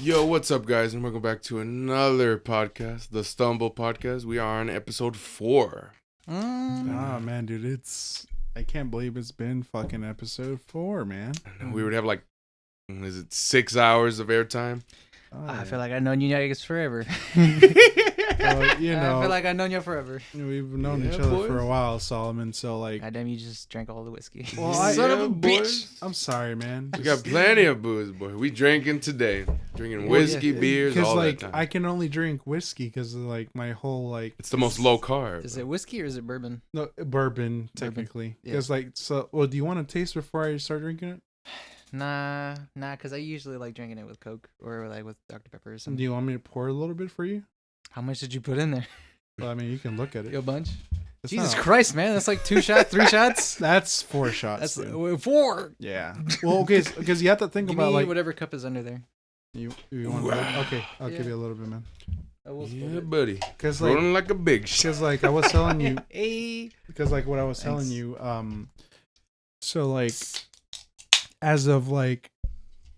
Yo, what's up, guys? And welcome back to another podcast, the Stumble Podcast. We are on episode 4. Oh man, dude, I can't believe it's been fucking episode 4, man. And we would have 6 hours of airtime? I feel like I've known you guys forever. Well, I feel like I've known you forever. we've known each other for a while, Solomon. So like, Goddamn, you just drank all the whiskey. well, Son of a bitch. I'm sorry, man. We got plenty of booze, boy. We drinking today. Drinking whiskey, beers, Because all like that time. I can only drink whiskey because like my whole like It's the most low carb. Is it whiskey or is it bourbon? no bourbon technically. Yeah. Because like so, well, do you want to taste before I start drinking it? Nah, because I usually like drinking it with Coke or like with Dr. Pepper or Do something. you want me to pour a little bit for you? How much did you put in there? Well, I mean, you can look at it. A bunch? It's Jesus not- Christ, man. That's like 2 shots, 3 shots? That's 4 shots. That's dude. 4. Yeah. Well, okay, because you have to think Give about me like whatever cup is under there. you want. Okay, I'll give you a little bit, man. I will Yeah, buddy. Because like, Rolling like a big shit. because like I was telling you, Hey. because like what I was telling Thanks. you, so like as of like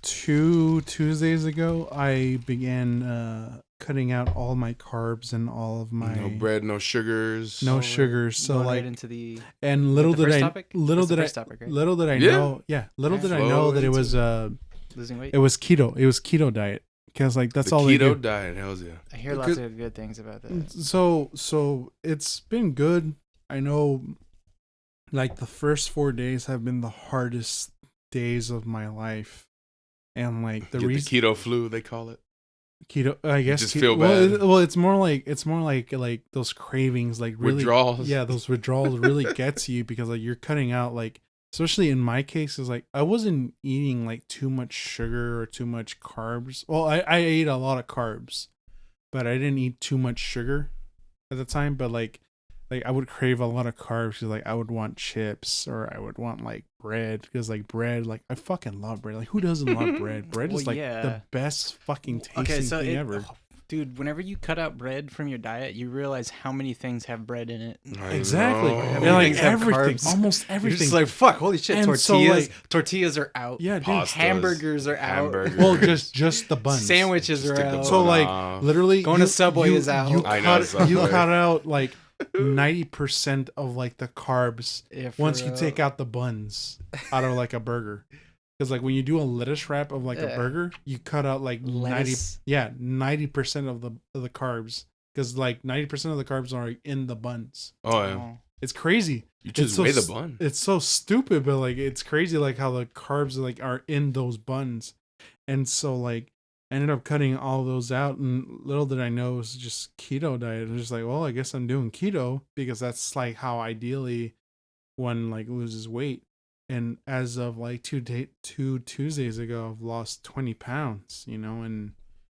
2 Tuesdays ago, I began cutting out all my carbs and all of my No bread, no sugars. no we're sugars. So going like, right into the and little the did first I, topic? little That's the did I, first topic, right? little did I Yeah. know, little Yeah. did I Flow know that it into was losing weight. it was keto. It was keto diet. Because like that's the all they do. keto diet, hells yeah. I hear lots of good things about that. So it's been good. I know like the first 4 days have been the hardest days of my life. And like the Get reason the keto flu, they call it. keto I guess just keto, feel well, bad. it's more like those cravings like really Withdrawals. Yeah, those withdrawals really gets you because like you're cutting out like especially in my case is like I wasn't eating like too much sugar or too much carbs. Well, I ate a lot of carbs, but I didn't eat too much sugar at the time. But like I would crave a lot of carbs because like I would want chips or I would want like bread because like bread like I fucking love bread. Like who doesn't love bread? Bread is Well, like yeah. the best fucking tasting thing ever. Dude, whenever you cut out bread from your diet, you realize how many things have bread in it. I Exactly. know. How And many like things have everything, carbs? almost You're everything. just like, fuck, holy shit, And so, tortillas. like- Tortillas are out. yeah, dude. Pastas, Hamburgers are out. hamburgers. Well, just the buns. Sandwiches Just are stick the out. So bun like off. literally, Going to Subway is out. You I know, cut, you Subway. cut out like 90% of like the carbs Yeah, for once you real. take out the buns out of like a burger. Because like when you do a lettuce wrap of like a Yeah. burger, you cut out like lettuce. 90% of the carbs. Because like 90% of the carbs are in the buns. Oh, yeah. Oh. It's crazy. You It's just so weigh the s- bun. It's so stupid, but like it's crazy like how the carbs like are in those buns. And so like I ended up cutting all those out and little did I know it was just keto diet. I'm just like, well, I guess I'm doing keto because that's like how ideally one like loses weight. And as of like two Tuesdays ago, I've lost 20 pounds, and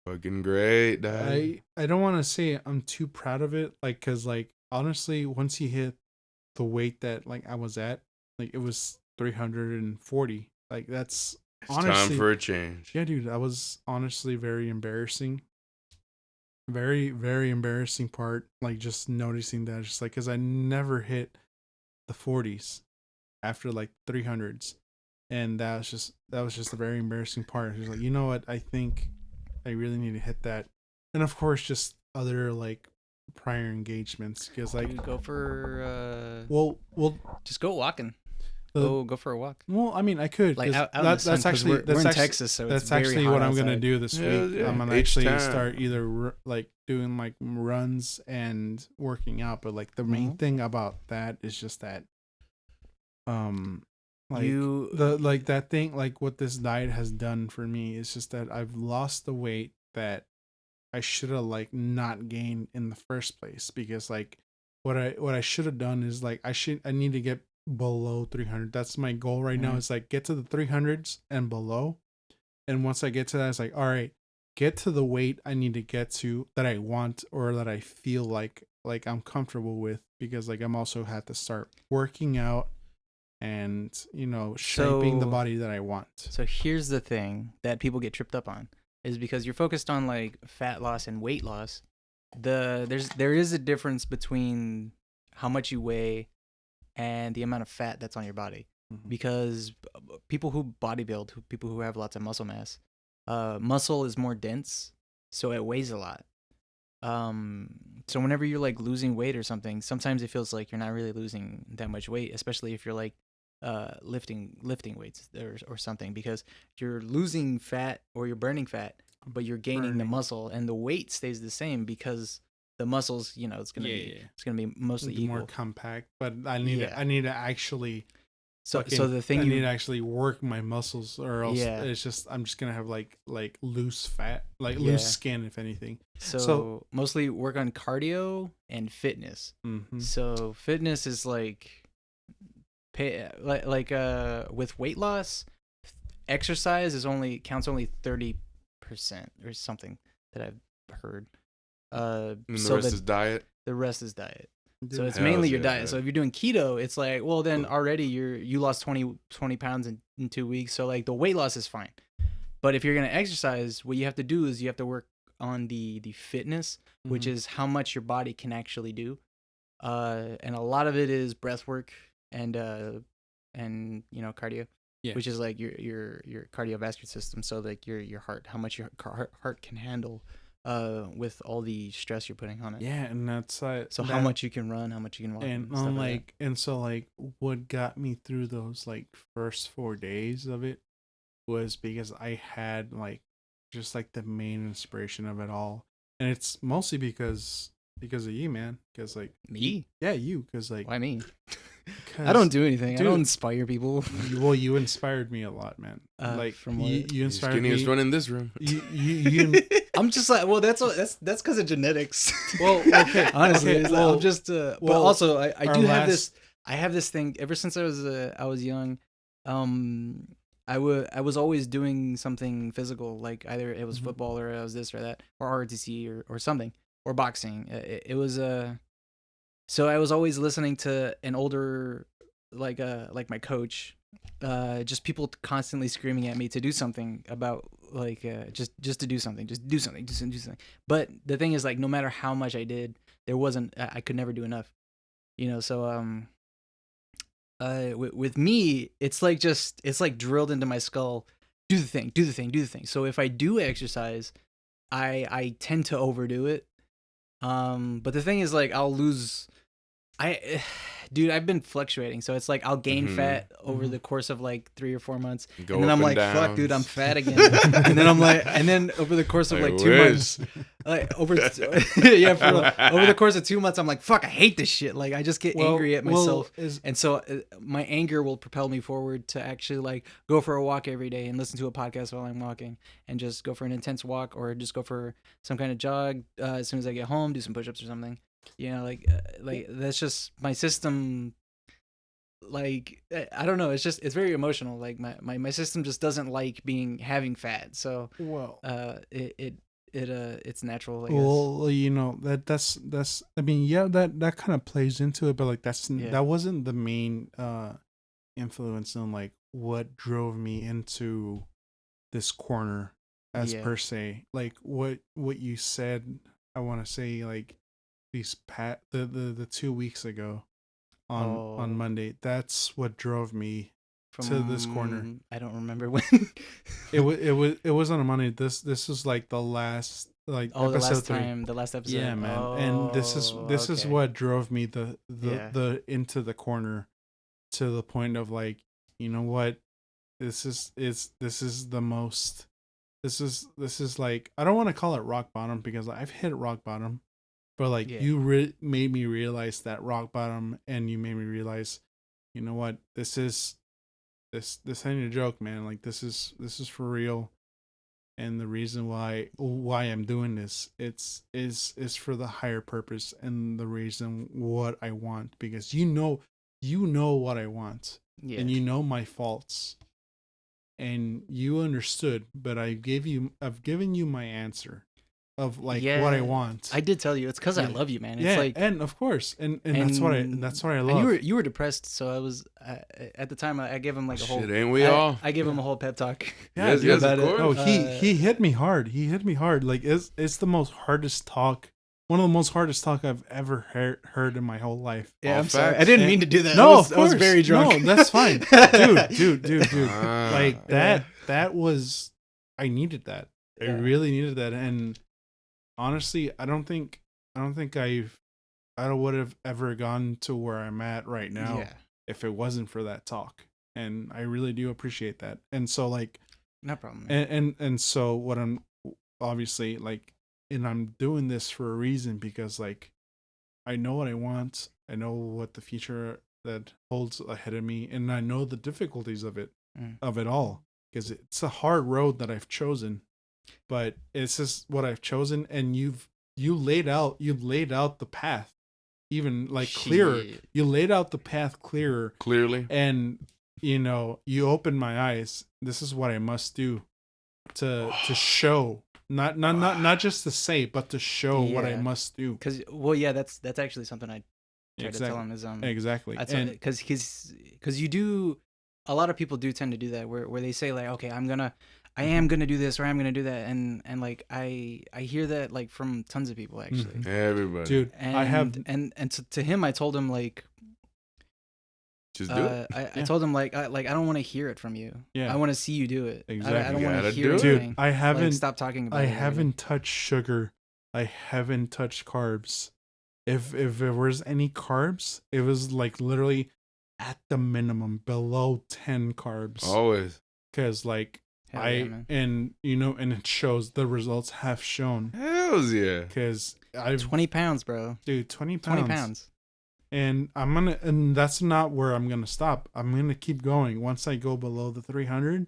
Fucking great, dad. I don't want to say I'm too proud of it, like, cause like honestly, once you hit the weight that like I was at, like it was 340. Like that's It's honestly, time for a change. yeah, dude, that was honestly very embarrassing. Very, very embarrassing part, like just noticing that, just like, cause I never hit the 40s after like 300s, and that was just a very embarrassing part. It was like, you know what, I think I really need to hit that, and of course, just other like prior engagements, because like, Dude, go for well, just go walking. the- Go for a walk. well, I mean, I could, Like 'cause out in the sun, that's 'cause actually we're in actually- Texas, so that's it's very actually hot what I'm gonna outside. do this Hell week. yeah. I'm gonna H actually time. start either like doing like runs and working out, but like the main Mhm. thing about that is just that, like You the like that thing, like what this diet has done for me is just that I've lost the weight that I should have like not gained in the first place, because like what I should have done is like I need to get below 300. That's my goal right now. Mhm. Is like get to the 300s and below. And once I get to that, it's like, all right, get to the weight I need to get to that I want or that I feel like I'm comfortable with, because like I'm also had to start working out and shaping the So- body that I want. So here's the thing that people get tripped up on is because you're focused on like fat loss and weight loss. There is a difference between how much you weigh and the amount of fat that's on your body. Mhm. Because people who bodybuild, people who have lots of muscle mass, Muscle is more dense, so it weighs a lot. So whenever you're like losing weight or something, sometimes it feels like you're not really losing that much weight, especially if you're like lifting weights or something, because you're losing fat or you're burning fat, but you're gaining the muscle, and the weight stays the same because the muscles, it's gonna be mostly equal. More compact. But I need to actually. So the thing I need to actually work my muscles, or else I'm just gonna have like loose fat, like loose skin, if anything. So mostly work on cardio and fitness. Mm-hmm. So fitness is like with weight loss, exercise counts only 30% or something that I've heard. And the rest is diet. The rest is diet. So it's mainly your diet. So if you're doing keto, it's like, well, then already you lost 20 pounds in 2 weeks. So like the weight loss is fine. But if you're going to exercise, what you have to do is you have to work on the fitness, which is how much your body can actually do. And a lot of it is breath work and cardio, which is like your cardiovascular system. So like your heart, how much your heart can handle. With all the stress you're putting on it. Yeah, and that's how much you can run, how much you can walk, and so what got me through those like first 4 days of it was because I had just the main inspiration of it all, and it's mostly because of you, man. Because me, you. Because why me? I don't do anything. Dude, I don't inspire people. Well, you inspired me a lot, man. From what? You inspired me. Skinniest one in this room. You I'm just like, well, that's because of genetics. Well, okay, honestly, okay, I'm just. But also, I do have this. I have this thing ever since I was young. I was always doing something physical, like either it was football or I was this or that or ROTC or something or boxing. It was So I was always listening to an older, like my coach, just people constantly screaming at me to do something about just to do something, just do something. But the thing is, like, no matter how much I did, I could never do enough, So with me, it's like drilled into my skull, do the thing. So if I do exercise, I tend to overdo it. But the thing is, like, I'll lose. Dude, I've been fluctuating, so it's like I'll gain fat over the course of like 3 or 4 months, and then I'm like, fuck, dude, I'm fat again. and then over the course of like 2 months, over the course of 2 months, I'm like, fuck, I hate this shit. Like, I just get angry at myself, and so my anger will propel me forward to actually like go for a walk every day and listen to a podcast while I'm walking, and just go for an intense walk or just go for some kind of jog as soon as I get home, do some push-ups or something. Like that's just my system. Like, I don't know. It's very emotional. Like my system just doesn't like having fat. So it's natural. I guess. Well, that's. I mean, that kind of plays into it, but like that wasn't the main influence on like what drove me into this corner per se. Like what you said. I want to say like. The 2 weeks ago on Monday, that's what drove me to this corner. I don't remember when. it was on a Monday. This is like the last episode the last episode. Yeah, man. And this is what drove me the into the corner, to the point of like, you know what, this is the most. This is like, I don't want to call it rock bottom because I've hit rock bottom. But like you made me realize that rock bottom, and you made me realize, you know what, this ain't a joke, man. Like this is for real, and the reason why I'm doing this, is for the higher purpose, and the reason what I want, because you know what I want, and you know my faults, and you understood, but I've given you my answer. Of like what I want. I did tell you it's because I love you, man. It's like, and of course, and that's what I love. And you were depressed, so I was at the time. I gave him like a whole. Shit, ain't we all? I gave him a whole pep talk. Yes, of course. Oh, he hit me hard. Like it's the most hardest talk. One of the most hardest talk I've ever heard in my whole life. Yeah, I'm sorry. I didn't mean to do that. No, I was very drunk. No, that's fine, dude. Like that was. I needed that. I Yeah. really needed that. And honestly, I don't think I would have ever gone to where I'm at right now Yeah. if it wasn't for that talk. And I really do appreciate that. And so like, No problem. Man. and so what I'm obviously like, and I'm doing this for a reason because like, I know what I want. I know what the future that holds ahead of me, and I know the difficulties of it all, because it's a hard road that I've chosen, but it's just what I've chosen, and you laid out the path, even like clearer. Shit. You laid out the path clearly, and you opened my eyes. This is what I must do to show. Not just to say, but to show what I must do. Because that's actually something I try to tell him is exactly. Because you do, a lot of people do tend to do that where they say like, okay, I am gonna do this or I'm gonna do that, and like I hear that like from tons of people actually. Everybody, dude. And I have and to him I told him like, just do it. I told him like I don't want to hear it from you. Yeah. I want to see you do it. Exactly. I don't You want to gotta hear do it. anything. Dude, I haven't like, stop talking about it. I haven't touched sugar. I haven't touched carbs. If there was any carbs, it was like literally at the minimum below 10 carbs. Always. Because like Hell yeah, man. and it shows, the results have shown. Hells yeah. Because I've 20 pounds, bro. dude, 20 pounds. 20 pounds. And and that's not where I'm gonna stop. I'm gonna keep going. Once I go below the 300,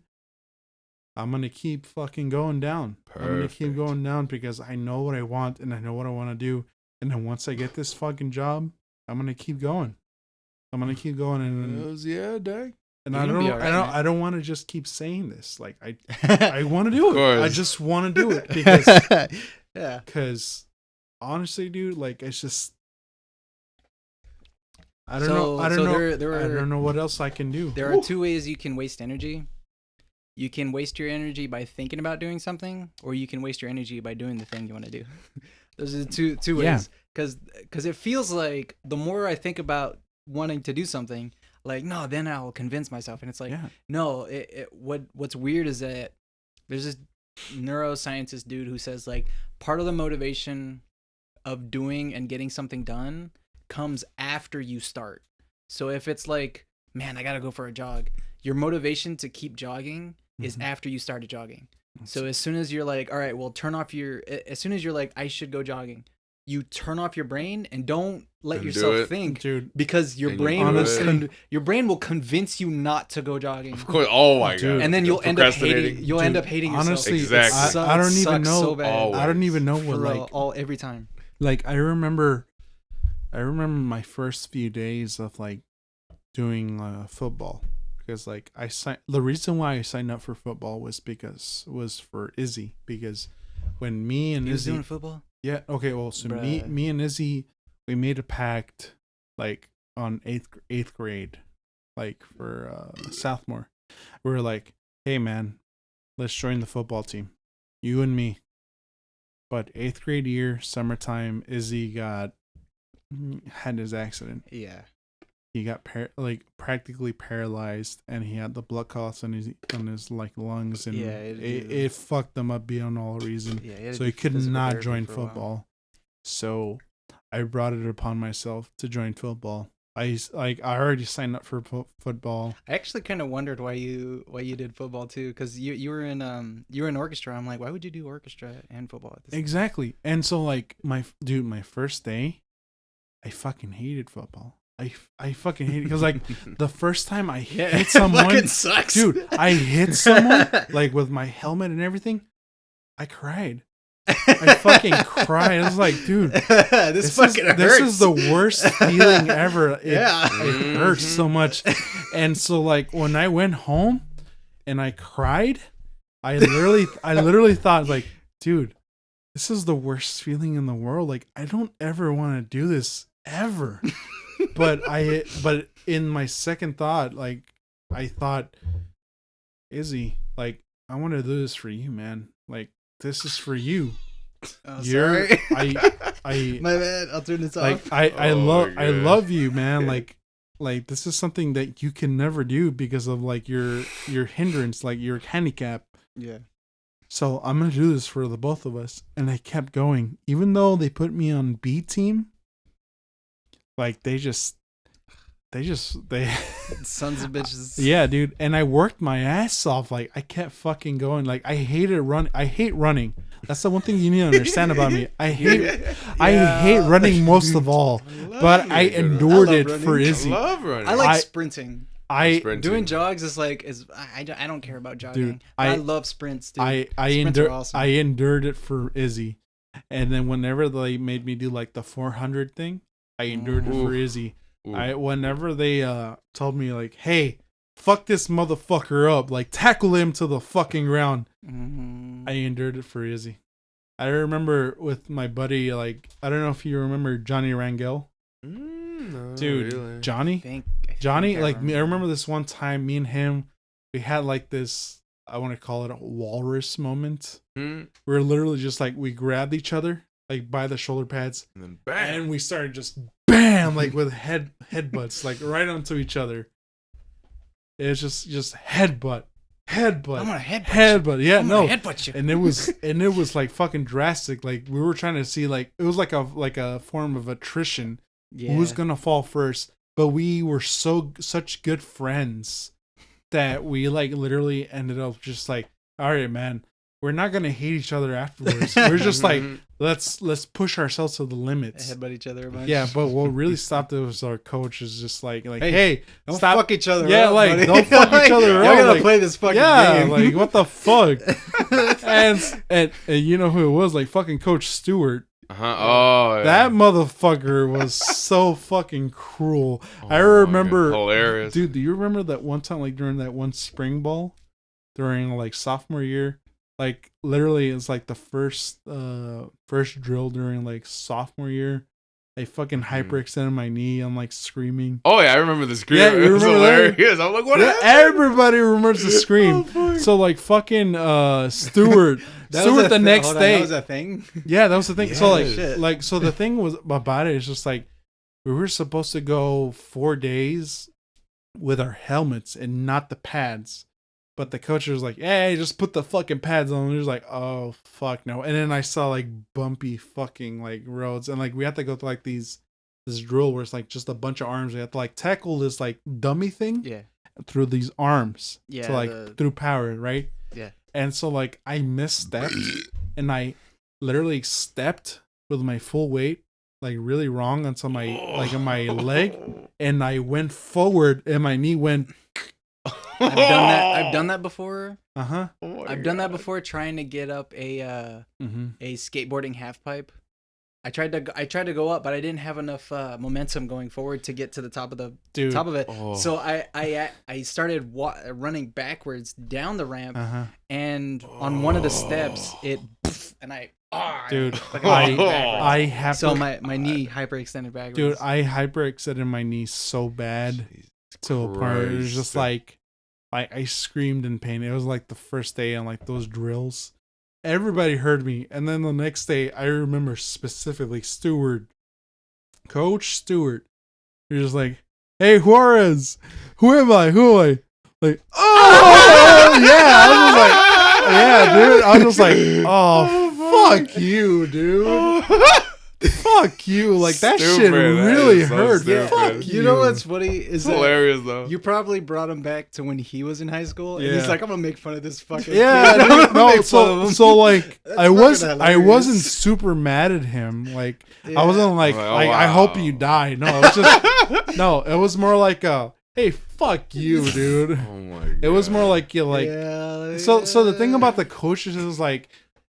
I'm gonna keep fucking going down. I'm gonna keep Perfect. going down because I know what I want and I know what I want to do. And then once I get this fucking job, I'm gonna keep going. I'm gonna keep going, and Hells yeah, Dag. and You're I gonna don't be all right, man. I don't want to just keep saying this. Like I want to do Of it. course. I just want to do it because Yeah. honestly, dude, like it's just. I don't So- know. I don't so know. there I are- don't know what else I can do. There are two ways you can waste energy. You can waste your energy by thinking about doing something, or you can waste your energy by doing the thing you want to do. Those are the two ways. Yeah. Because it feels like the more I think about wanting to do something, like no, then I'll convince myself, and it's like Yeah. no. What's weird is that there's this neuroscientist dude who says like part of the motivation of doing and getting something done comes after you start. So if it's like, man, I gotta go for a jog, your motivation to keep jogging is after you started jogging. So as soon as you're like, all right, well, as soon as you're like, I should go jogging, you turn off your brain and don't let And do yourself it. think, Dude, because your And you brain do will it. your brain will convince you not to go jogging. Of course. Oh my Dude. god. And then you'll end up Procrastinating. hating. You'll Dude, end up hating yourself. honestly, Exactly. It I don't even sucks know. So bad. Always. I don't even know what For like every time. like I remember my first few days of like doing football, because like the reason why I signed up for football was for Izzy, because when me and You was Izzy doing football? yeah, okay, well, so Bruh. me and Izzy, we made a pact like on eighth grade, like for sophomore. We were like, hey man, let's join the football team, you and me. But 8th grade year, summertime, Izzy had his accident. Yeah. He got practically paralyzed, and he had the blood clots on his like lungs, and Yeah, it- it fucked him up beyond all reason. Yeah. So he could not join football. So I brought it upon myself to join football. I already signed up for football. I actually kind of wondered why you did football too, because you were in orchestra. I'm like, why would you do orchestra and football at the same Exactly. And so like my first day, I fucking hated football. I fucking hated it because like the first time I hit someone, fucking sucks, dude, I hit someone like with my helmet and everything. I cried. I fucking cried. I was like, dude, this fucking hurts. This is the worst feeling ever. It Yeah. hurts so much. And so like when I went home and I cried, I literally thought like, dude, this is the worst feeling in the world. Like I don't ever want to do this ever. but in my second thought, like I thought, Izzy, like I want to do this for you, man. Like this is for you. Oh, You're sorry. I My bad. I'll turn this like off. I Oh my God. love you, man. Like this is something that you can never do because of like your hindrance, like your handicap. Yeah. So I'm gonna do this for the both of us, and I kept going, even though they put me on B team. Like they Sons of bitches. yeah, dude. And I worked my ass off. Like I kept fucking going. Like I hate running. That's the one thing you need to understand about me. I hate running most of all. But I endured it for I Izzy. love running. I like sprinting. Sprinting. Doing jogs is like I don't care about jogging. Dude, But I love sprints, dude. I Sprints are awesome. I endured it for Izzy. And then whenever they made me do like the 400 thing, I endured it for Izzy. Whenever they told me like, hey, fuck this motherfucker up, like tackle him to the fucking ground, I endured it for Izzy. I remember with my buddy, like, I don't know if you remember Johnny Rangel. No, Dude, really. Johnny, I like me, I remember this one time, me and him, we had like this, I want to call it a walrus moment. Where literally just like we grabbed each other like by the shoulder pads, And then bam. and we started just bam, like with headbutts, like right onto each other. It's just headbutt. I'm gonna headbutt Headbutt. Yeah, I'm no. gonna headbutt you. And it was like fucking drastic. Like we were trying to see, like it was like a form of attrition. Yeah. Who's gonna fall first? But we were such good friends that we like literally ended up just like, all right, man, we're not gonna hate each other afterwards. We're just like, let's push ourselves to the limits. Headbutt each other a bunch. Yeah, but what really stopped it was our coach is just like, hey, don't stop. fuck each other Yeah, up, like buddy. don't fuck each other Y'all up. gotta Like, play this fucking yeah, game. like what the fuck? and you know who it was? Like fucking Coach Stewart. Oh, yeah. That motherfucker was so fucking cruel. Oh I remember, my God. Hilarious. dude. Do you remember that one time, like during that one spring ball, during like sophomore year? Like literally, it's like the first drill during like sophomore year. I fucking hyperextended my knee. I'm like screaming. Oh yeah, I remember the scream. Yeah, you It was remember that? hilarious. I'm like, what Yeah, happened? everybody remembers the scream. fuck. So like fucking Stewart, Stewart the next day. That was a thing. Yeah, that was the thing. So like, Yes. Shit. so the thing was about it is just like we were supposed to go 4 days with our helmets and not the pads, but the coach was like, "Hey, just put the fucking pads on." And we was like, "Oh fuck no!" And then I saw like bumpy fucking like roads, and like we had to go to like this drill where it's like just a bunch of arms. We had to like tackle this like dummy thing Yeah. through these arms, Yeah, to like through power, right? Yeah. And so like I misstepped, and I literally stepped with my full weight like really wrong onto my like on my leg, and I went forward, and my knee went. I've done that before. Uh-huh. Oh my I've done that God. before trying to get up a skateboarding half pipe. I tried to go up, but I didn't have enough momentum going forward to get to the top of it. Oh. So I started running backwards down the ramp, Uh-huh. and on one of the steps it and Dude, fucking I went backwards. have So my knee hyperextended backwards. dude, I hyperextended my knee so bad to a part. It was just like I screamed in pain. It was like the first day on like those drills. Everybody heard me, and then the next day, I remember specifically Coach Stewart. He was just like, "Hey Juarez, who am I? Who am I?" Like, oh yeah, I was just like, yeah, dude. I was just like, oh fuck you, dude. Fuck you. Like that shit Stupid. That really is so hurt. stupid. Fuck You know what's funny is It's that hilarious though. you probably brought him back to when he was in high school, and Yeah. he's like, "I'm gonna make fun of this fucking Yeah, kid. I'm dude, gonna no, make fun of so him." so like That's I fucking hilarious. wasn't super mad at him. Like I wasn't like, Oh, I hope wow. you die. No, it was just no, it was more like hey, fuck you, dude. Oh my God. It was more like you like Yeah, so the thing about the coaches is like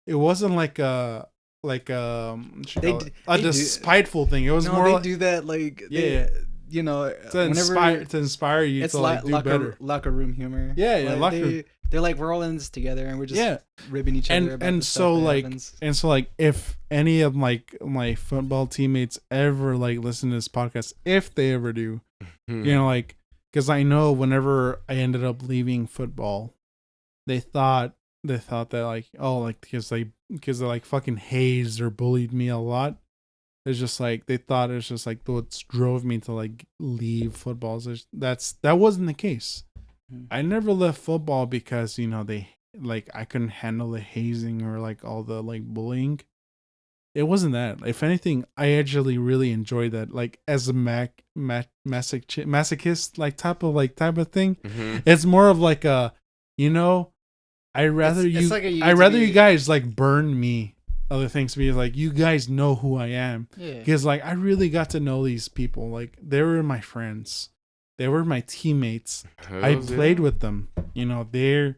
it wasn't like a what you They call d- it? A they do- despiteful thing. It was no, more they like do that like Yeah. you know, to inspire you it's to like do better. locker room humor. Yeah, yeah, Like, locker room. They're like, we're all in this together, and we're just Yeah. ribbing each other. About and the so stuff that like happens. and so like if any of my football teammates ever like listen to this podcast, if they ever do, you know, like because I know whenever I ended up leaving football, they thought that like, oh, like because they like fucking hazed or bullied me a lot. It's just like they thought it was just like what drove me to like leave football. So that wasn't the case. I never left football because, you know, they like I couldn't handle the hazing or like all the like bullying. It wasn't that. If anything, I actually really enjoyed that. Like as a masochist type of thing. Mm-hmm. It's more of like a, you know, I rather It's like I rather you guys like burn me. Other things to be like, you guys know who I am. Yeah. Because like I really got to know these people. Like they were my friends. They were my teammates. I played with them. You know, they're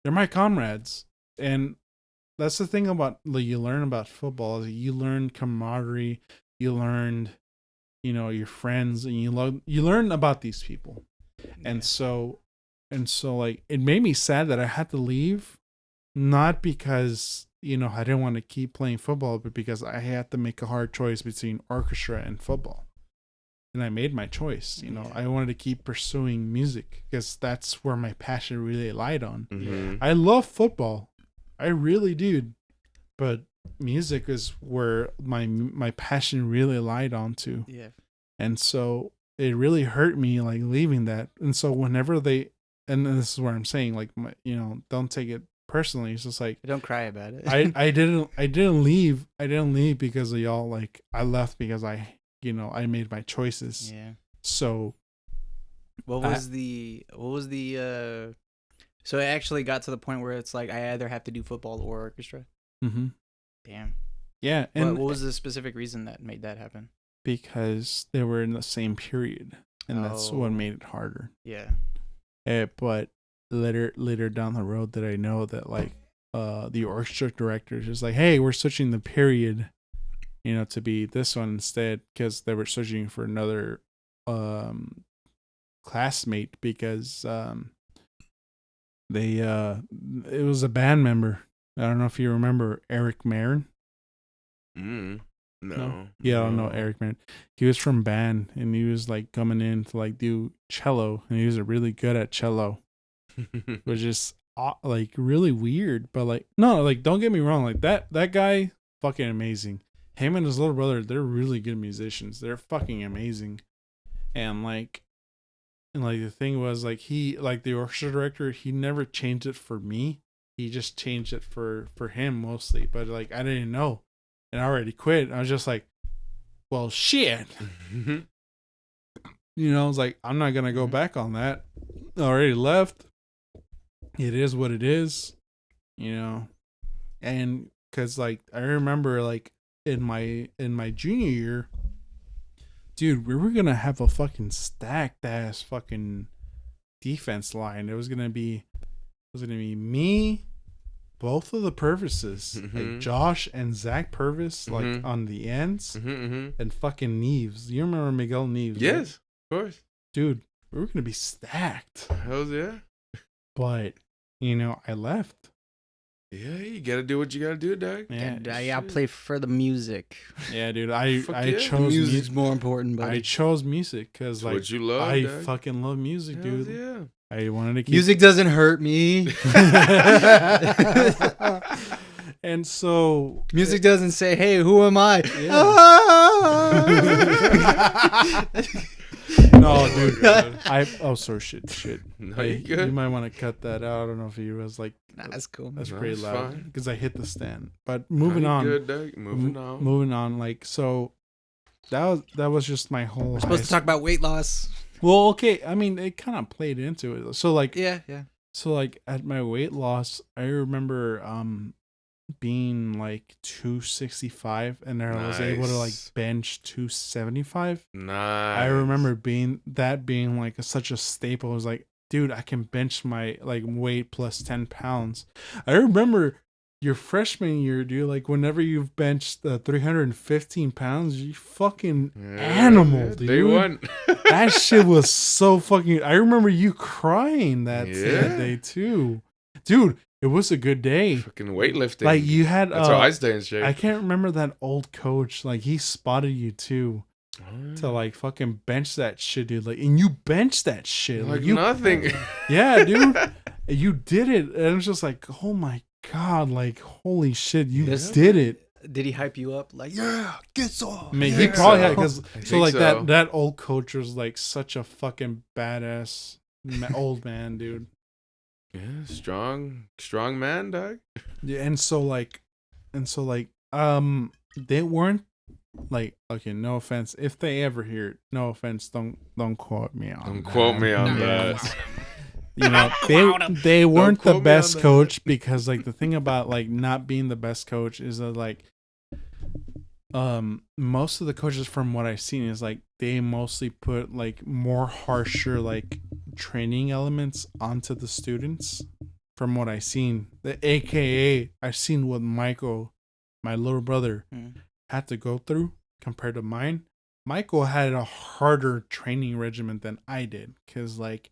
my comrades. And that's the thing about like you learn about football is you learn camaraderie, you learned, you know, your friends, and you learn about these people. And so like it made me sad that I had to leave, not because, you know, I didn't want to keep playing football, but because I had to make a hard choice between orchestra and football. And I made my choice. You know, I wanted to keep pursuing music because that's where my passion really lied on. Mm-hmm. I love football. I really do. But music is where my passion really lied onto. Yeah. And so it really hurt me like leaving that. And so whenever and this is where I'm saying like, you know, don't take it personally. It's just like, Don't cry about it. I didn't leave. I didn't leave because of y'all. Like I left because I made my choices. Yeah. So What was the so it actually got to the point where it's like I either have to do football or orchestra. mm-hmm. Damn. Yeah. And what was the specific reason that made that happen? because they were in the same period, and that's what made it harder. Yeah. But later down the road, that I know that like the orchestra director is just like, hey, we're switching the period, you know, to be this one instead, because they were searching for another classmate because it was a band member. I don't know if you remember Eric Marin. No. Yeah, I don't know Eric Marin. He was from band, and he was like coming in to like do cello, and he was really good at cello, which is like really weird. But like, no, like don't get me wrong, like that guy, fucking amazing. Him and his little brother, they're really good musicians. They're fucking amazing. And like the thing was like the orchestra director, he never changed it for me. He just changed it for him mostly. But like I didn't know, and I already quit. I was just like, well, shit. You know, I was like, I'm not gonna go back on that. I already left. It is what it is. You know, and because like I remember like in my junior year, dude, we were gonna have a fucking stacked ass fucking defense line. It was gonna be me, both of the Purvises, like Josh and Zach Purvis, like on the ends, and fucking Neves. You remember Miguel Neves? Yes, right? of course, dude. We were gonna be stacked. Hells yeah. But you know, I left. Yeah, you gotta do what you gotta do, dog. Yeah, I play for the music. Yeah, dude. I chose music's more important, buddy. I chose music because like what you love, I dog. fucking love music, Hells dude. yeah. I wanted to keep Music doesn't hurt me. And so music doesn't say, "Hey, who am I?" No, dude. Sorry, shit. No, you good. You might want to cut that out. I don't know if you was like. Nah, that's cool. That's No, pretty it's loud fine. because I hit the stand. But moving on. Good, dog. Moving on. Moving on. Like so, that was just my whole. We're supposed to talk about weight loss. Well, okay. I mean, it kind of played into it. So like. Yeah. So like at my weight loss, I remember being like 265, and I was able to like bench 275. Nice. I remember being like such a staple. It was like, dude, I can bench my like weight plus 10 pounds. I remember your freshman year, dude, like whenever you've benched 315 pounds, you fucking animal, dude. Day one. That shit was so fucking. I remember you crying that day too, dude. It was a good day. Fucking weightlifting. Like you had. That's how I stay in shape. I can't remember that old coach. Like he spotted you too. To like fucking bench that shit, dude. Like, and you bench that shit. Like you, nothing. Yeah, dude. You did it. And it was just like, oh my God. Like, holy shit. You did it. Did he hype you up? Like, yeah, get some. I mean, he probably had, because that old coach was like such a fucking badass old man, dude. Yeah, strong man, dog. Yeah, and so like, they weren't like, okay, no offense. If they ever hear it, no offense, don't quote me on Don't that. quote me on Yeah. that. You know, they weren't the quote me on best that. coach, because like the thing about like not being the best coach is that like most of the coaches from what I've seen is like they mostly put like more harsher like training elements onto the students from what I've seen. The AKA I've seen what Michael, my little brother, had to go through compared to mine. Michael had a harder training regimen than I did, because like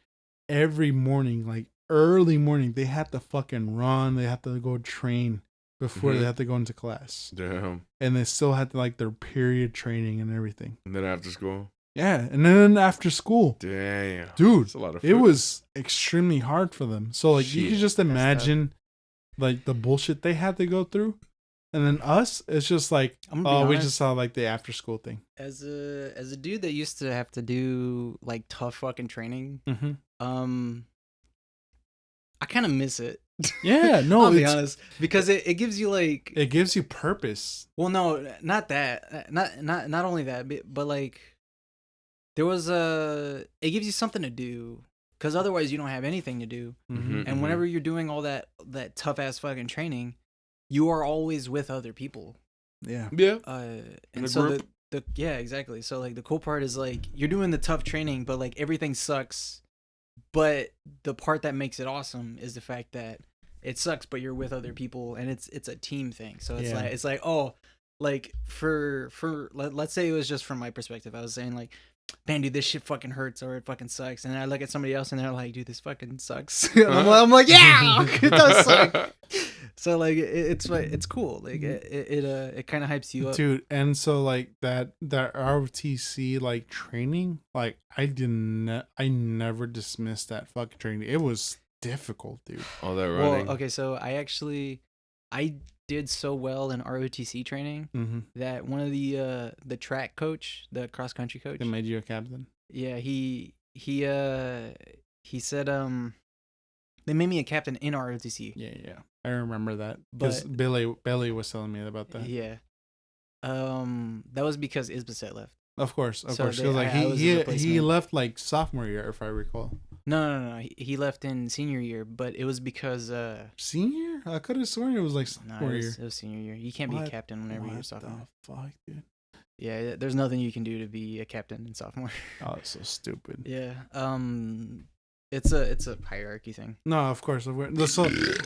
every morning, like early morning, they had to fucking run. They had to go train before they had to go into class. Damn. And they still had to like their period training and everything. And then after school. Yeah, and then after school, Damn. dude, That's a lot of it food. was extremely hard for them. So like you Shit. could just tough. imagine like the bullshit they had to go through. And then us, it's just like, I'm gonna be we honest. just saw like the after school thing. As a dude that used to have to do like tough fucking training, Mm-hmm. I kind of miss it. Yeah, no, I'll be honest, because it gives you like, it gives you purpose. well, no, not that, not only that, but like there was it gives you something to do, because otherwise you don't have anything to do. Mm-hmm. And whenever you're doing all that tough ass fucking training, you are always with other people. Yeah. Yeah. And a so group. the yeah, exactly. So like the cool part is like you're doing the tough training, but like everything sucks. But the part that makes it awesome is the fact that it sucks, but you're with other people, and it's a team thing. So it's like oh, like for let's say it was just from my perspective. I was saying like, man, dude, this shit fucking hurts, or it fucking sucks. And I look at somebody else and they're like, dude, this fucking sucks. And I'm like, yeah, it does suck. So like it's cool. Like it kind of hypes you up, Dude. And so like that ROTC like training, like I never dismissed that fucking training. It was difficult, dude. All that Well, running. okay, so I did so well in ROTC training Mm-hmm. that one of the track coach, the cross country coach, They made you a captain. yeah, he said they made me a captain in ROTC. Yeah. I remember that because But- Billy was telling me about that. Yeah. That was because Isbisset left. Of course. So Because they- like I was the he replacement. left like sophomore year, if I recall. No. He left in senior year, but it was because Senior? I could have sworn it was like no, sophomore year. it was senior year. You can't be a What? captain whenever you're a What sophomore. the fuck, dude? Yeah, there's nothing you can do to be a captain in sophomore. Oh, it's so stupid. Yeah. It's a hierarchy thing. No, of course. So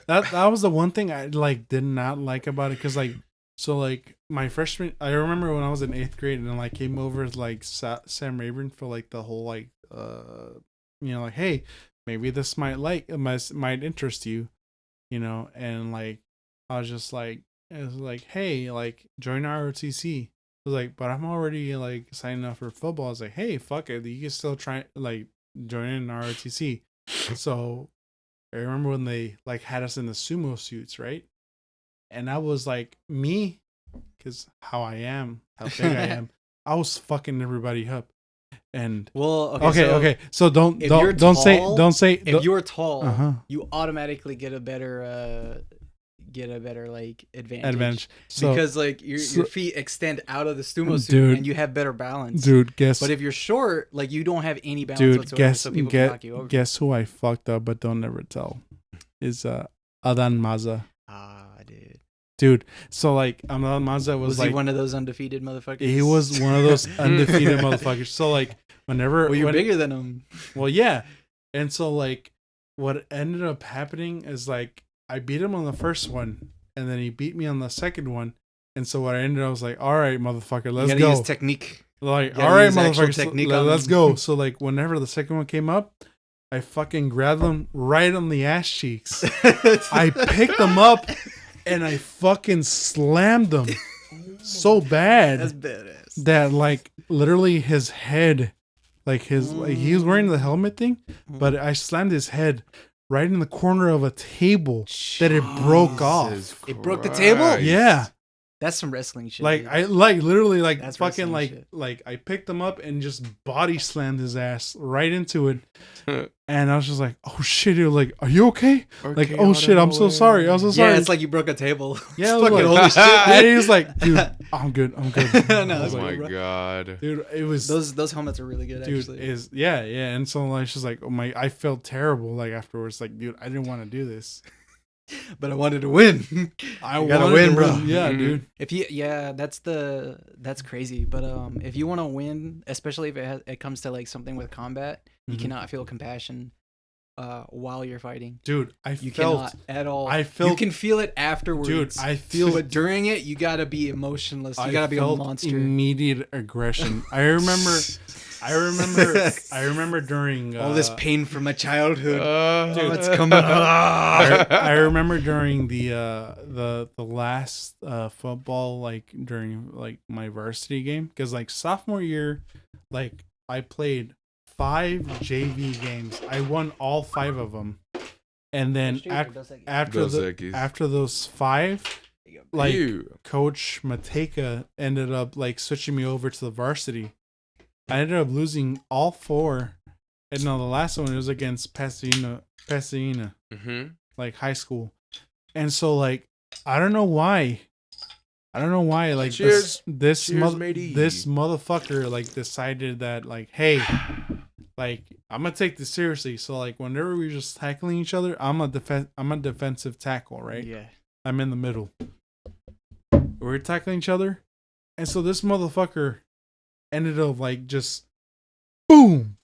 that was the one thing I like did not like about it, because like my freshman, I remember when I was in 8th grade and I came over as like Sam Rayburn for like the whole like like, hey, maybe this might interest you, and like I was just like, it was like, hey, like join ROTC. I was like, but I'm already like signing up for football. I was like, hey, fuck it, you can still try like join in ROTC. So I remember when they like had us in the sumo suits, right? And I was like, me, because how big I am, I was fucking everybody up. And Well, okay, so don't if you're don't say tall- don't say If you're tall, uh-huh. you automatically get a better like advantage. So, Because like your feet extend out of the sumo suit, Dude. and you have better balance. dude, guess But if you're short, like you don't have any balance whatsoever, so people can knock you over. guess who I fucked up, but don't ever tell. Is Adan Maza. Dude, so like Adan Maza was like he one of those undefeated motherfuckers? he was one of those undefeated motherfuckers. So like whenever Well, you're bigger than him. Well, yeah. And so like what ended up happening is like I beat him on the first one, and then he beat me on the second one. And so what I ended up was like, all right, motherfucker, let's you gotta go. use technique. Like, gotta all right, use actual motherfucker, technique let's on go. them. So like whenever the second one came up, I fucking grabbed him right on the ass cheeks. I picked him up and I fucking slammed him so bad. That's badass. That like literally his head, like he was wearing the helmet thing, but I slammed his head right in the corner of a table that it broke off. Jesus It broke the Christ. table? Yeah. That's some wrestling shit. Like dude. I like literally like That's fucking wrestling shit. like I picked him up and just body slammed his ass right into it. And I was just like, oh shit, dude, like, are you okay? Like, oh shit, I'm so sorry. I'm so sorry. Yeah, it's like you broke a table. Yeah, It's fucking like, holy shit. and he was like, dude, I'm good. I'm good. No, I that's was Oh like, my bro. god. dude, it was Those helmets are really good. dude Actually, is yeah. And so like she's like, oh my, I felt terrible like afterwards. Like, dude, I didn't want to do this. but I wanted to win. I You gotta wanted win, to bro. Yeah, Mhm. dude. If you, yeah, that's crazy. But if you want to win, especially if it comes to like something with combat, you Mhm. cannot feel compassion while you're fighting. Dude, I You felt, cannot at all. I You felt, can feel it afterwards. dude, I feel, but during it, you gotta be emotionless. You I gotta be a felt monster. immediate aggression. I remember during All this pain from my childhood. Dude, it's coming up. I remember during the last football, like during like my varsity game, because like sophomore year, like I played 5 JV games. I won all 5 of them, and then after Dos the Equis. after those 5, like Ew. Coach Mateka ended up like switching me over to the varsity. I ended up losing all 4. And no, the last one was against Pasadena, Mm-hmm. like high school. And so like I don't know why. Like Cheers. this Cheers, matey. this motherfucker like decided that like, hey, like I'm gonna take this seriously. So like whenever we're just tackling each other, I'm a defensive tackle, right? Yeah. I'm in the middle. We're tackling each other, and so this motherfucker ended up like just boom,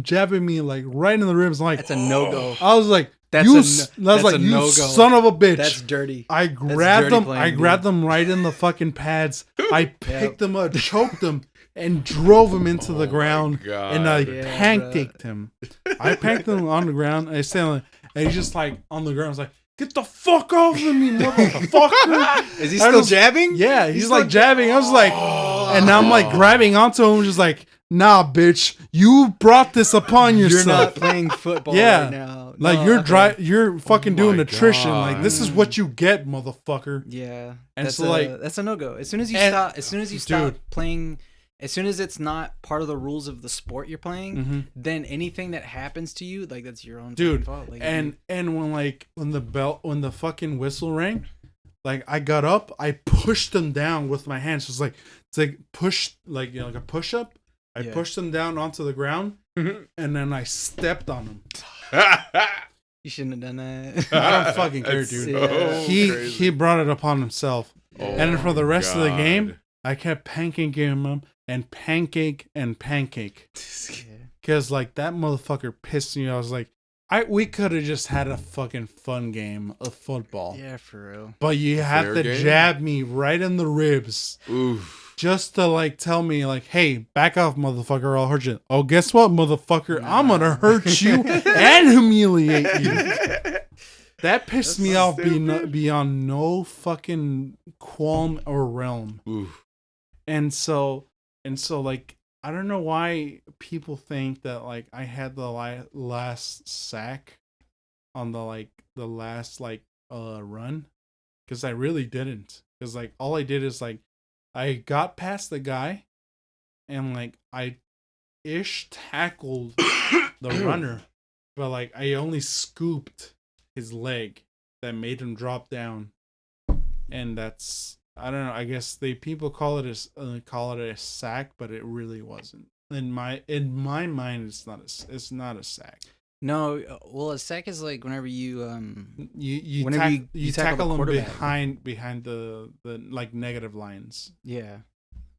jabbing me like right in the ribs. I'm like, That's a no-go. I was like, That's you, a s- no- I was that's like, a you no-go. son of a bitch. That's dirty. I grabbed dirty them. playing, I dude. grabbed them right in the fucking pads. I picked them up, choked them, and drove him into the ground. And I Yeah, pancaked him. I pancaked him on the ground. And I stand on, and he's just like on the ground. I was like, get the fuck off of me, motherfucker. Is he I still was- jabbing? Yeah, he's like jabbing. I was like, and I'm like grabbing onto him, just like, nah, bitch, you brought this upon You're yourself. not playing football Yeah. right now. Like No, you're okay. you're fucking doing my attrition. God. Like this is what you get, motherfucker. Yeah, And that's so, a, like- that's a no go. As soon as you and- stop dude. playing, as soon as it's not part of the rules of the sport you're playing, Mm-hmm. then anything that happens to you, like that's your own Dude, fucking fault. Like, And when the fucking whistle rang, like I got up, I pushed them down with my hands. It's like push, like like a push up. I Yeah. pushed them down onto the ground, and then I stepped on them. you shouldn't have done that. I don't fucking care, That's dude. so He crazy. brought it upon himself. Oh And then for the my rest of the game, God. I kept pancaking him and pancake. Yeah. Cause like that motherfucker pissed me. I was like, we could have just had a fucking fun game of football. Yeah, for real. But you have fair to game? jab me right in the ribs Oof. just to like tell me like, hey, back off, motherfucker, or I'll hurt you. Oh, guess what, motherfucker? I'm gonna hurt you and humiliate you. That pissed me off beyond no fucking qualm or realm. Oof. And so like I don't know why people think that like I had the last sack on the last run, because I really didn't. Because like all I did is like I got past the guy and like I tackled the runner, but like I only scooped his leg that made him drop down, and that's, I don't know. I guess people call it a sack, but it really wasn't. In my mind, it's not a sack. No, well, a sack is like whenever you You Whenever you tackle the him quarterback. behind the like negative lines, yeah.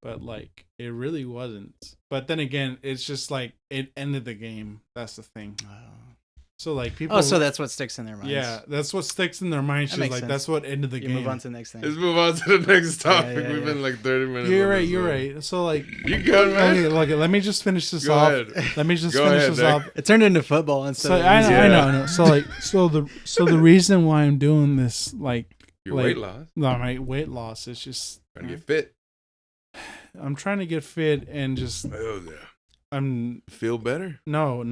but like it really wasn't. But then again, it's just like it ended the game. That's the thing. So like people. Oh, so that's what sticks in their minds. yeah, that's what sticks in their minds. That Just makes like sense. that's what ended the You game. move on to the next thing. Let's move on to the next topic. yeah, We've yeah. been like 30 minutes. You're on right. this You're one. right. So like, You good, man? okay, look, let me just finish this Go off. ahead. Let me just Go finish ahead, this Nick. off. It turned into football instead So of I Yeah. know. So like, so the reason why I'm doing this, like, Your like, weight loss. no, my weight loss is just Trying to get fit. I'm trying to get fit and just Oh, yeah. I'm Feel better? no.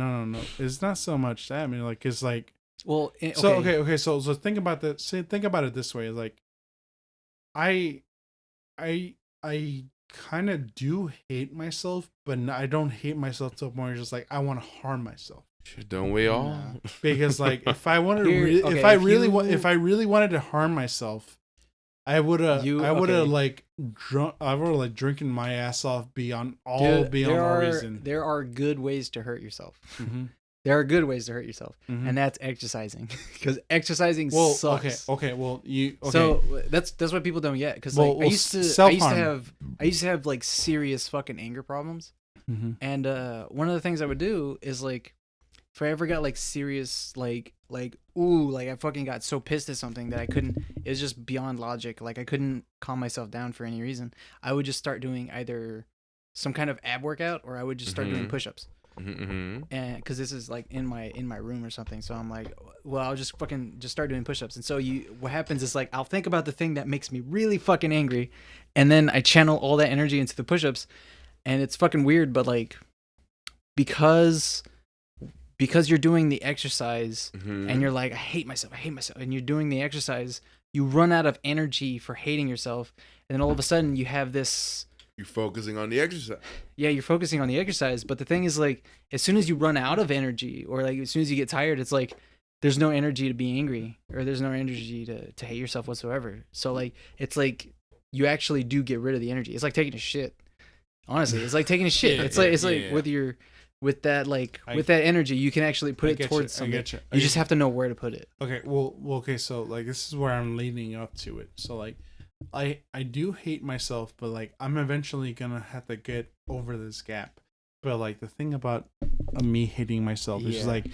It's not so much that. I mean, like, it's like. well, So okay. So think about that. Think about it this way. Like, I I kind of do hate myself, but I don't hate myself to a point where it's just like I want to harm myself. Shit, don't we all? No. Because like if I wanted Here- okay, if I if really you- if I really wanted to harm myself, I would have okay. like drunk. I would have like drinking my ass off beyond all reason. There are good ways to hurt yourself. Mm-hmm. There are good ways to hurt yourself, Mm-hmm. and that's exercising. Because exercising sucks. Okay. Well, you okay? So that's what people don't get. Because Well, like I used to have like serious fucking anger problems, Mhm. and one of the things I would do is like, if I ever got like serious like I fucking got so pissed at something that I couldn't. It was just beyond logic. Like I couldn't calm myself down for any reason. I would just start doing either some kind of ab workout, or I would just start doing push-ups. Mm-hmm. And because this is like in my room or something, so I'm like, well, I'll just start doing push-ups. And so what happens is like I'll think about the thing that makes me really fucking angry, and then I channel all that energy into the push-ups, and it's fucking weird, but like because you're doing the exercise and you're like, I hate myself, and you're doing the exercise, you run out of energy for hating yourself, and then all of a sudden you have this. You're focusing on the exercise. Yeah, you're focusing on the exercise, but the thing is like, as soon as you run out of energy, or like as soon as you get tired, it's like there's no energy to be angry, or there's no energy to hate yourself whatsoever. So like it's like you actually do get rid of the energy. It's like taking a shit. Honestly, it's like taking a shit. It's like with that energy, you can actually put it towards something. You just have to know where to put it. Okay, well, okay, so like this is where I'm leading up to it. So like I do hate myself, but like I'm eventually gonna have to get over this gap. But like the thing about me hating myself is just like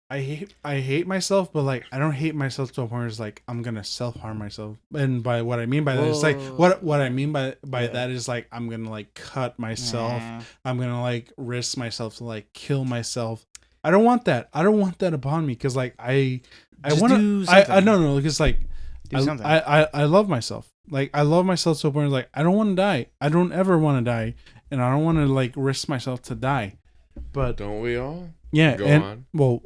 I hate myself, but like I don't hate myself to a point where it's like I'm gonna self-harm myself. And by what I mean by that is like what I mean by that is like I'm gonna like cut myself. I'm gonna like risk myself to like kill myself. I don't want that. I don't want that upon me, because like I want to. I don't know, because like I love myself. Like I love myself to a point where like I don't want to die. I don't ever want to die, and I don't want to like risk myself to die. But don't we all? Yeah, Go and on. well,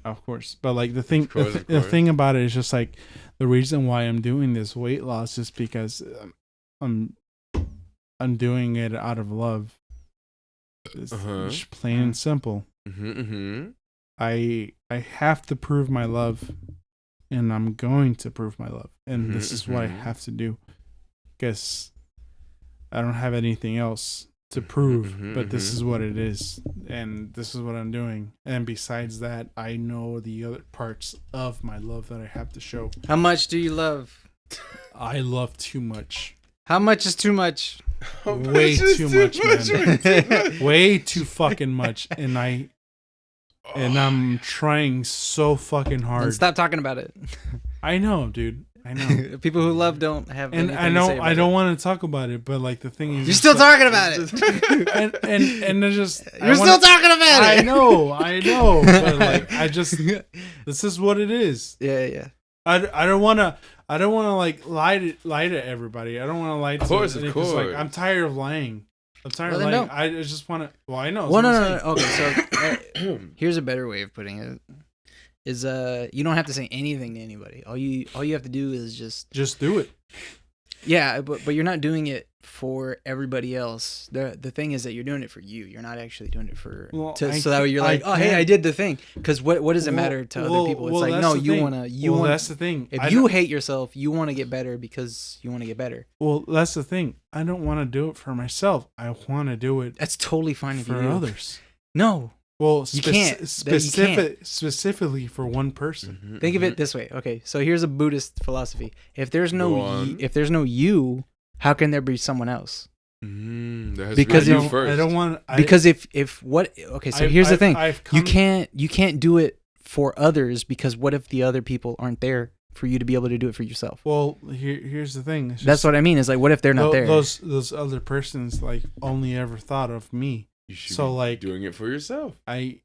of course, but like the thing, Of course. the thing about it is just like the reason why I'm doing this weight loss is because I'm doing it out of love. It's just plain and simple. I have to prove my love, and I'm going to prove my love, and this is what I have to do, because I don't have anything else to prove, but this is what it is, and this is what I'm doing. And besides that, I know the other parts of my love that I have to show. How much do you love? I love too much. How much is too much? Way too much, man. Way too fucking much. And I'm trying so fucking hard. And stop talking about it. I know, dude. I know. People who love don't have. And I know I don't want to talk about it, but like the thing is, you're still talking about it. and it's just you're still talking about it. I know, but like I just this is what it is. Yeah. I don't want to like lie to everybody. I don't want to lie to. Of course. Like I'm tired of lying. I'm tired of lying. I just want to. Well, I know. Well, no. Okay, so here's a better way of putting it. Is you don't have to say anything to anybody. All you have to do is just do it. Yeah, but you're not doing it for everybody else. The thing is that you're doing it for you. You're not actually doing it for so that way you're like, hey, I did the thing. Because what does it matter to other people? It's like, no, you want. That's the thing. If you hate yourself, you want to get better because you want to get better. Well, that's the thing. I don't want to do it for myself. I want to do it. That's totally fine for others. No. Well, you can't. Specifically for one person. Think of it this way. Okay, so here's a Buddhist philosophy. If there's no you, how can there be someone else? Because you first. I don't want. Because if what? Okay, so here's the thing. You can't do it for others, because what if the other people aren't there for you to be able to do it for yourself? Well, here's the thing. That's what I mean. Is like, what if they're not there? Those other persons like only ever thought of me. You should be like doing it for yourself. I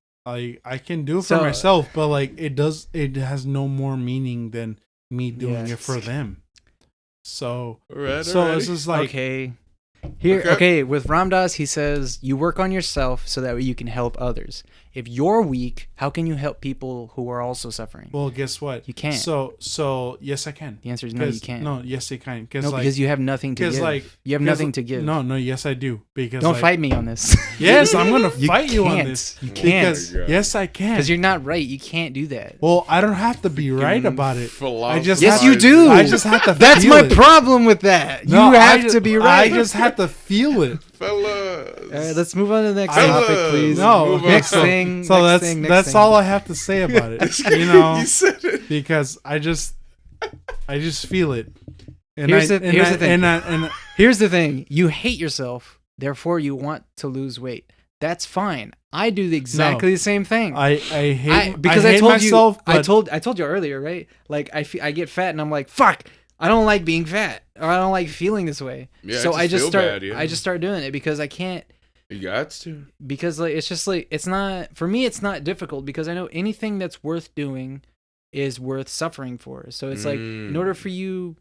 can do it for myself, but like it has no more meaning than me doing it for them. So it's just like okay. Here, okay, with Ram Dass, he says you work on yourself so that way you can help others. if you're weak, how can you help people who are also suffering? Well, guess what? You can't. So yes, I can. The answer is no, you can't. No, yes, I can. No, because you have nothing to give. You have nothing to give. No, yes, I do. Because don't fight me on this. Yes, I'm gonna fight you on this. You can't. Yes, I can. Because you're not right. You can't do that. Well, I don't have to be right about it. Yes, you do. I just have to. That's feel my it. problem with that. No, you have to be right. I just have to feel it. Fellas. All right, let's move on to the next topic, please. No, next thing. So next that's thing. all I have to say about it. You know, You said it. because I just feel it. And Here's the thing. And Here's the thing. You hate yourself, therefore you want to lose weight. That's fine. I do exactly the same thing. I hate because I I hate told myself. you. But I told you earlier, right? Like I get fat and I'm like, fuck. I don't like being fat, or I don't like feeling this way. Yeah, so I just start. bad, yeah. I just start doing it because I can't. You got to. Because like it's just like it's not for me. It's not difficult because I know anything that's worth doing is worth suffering for. So it's like in order for you.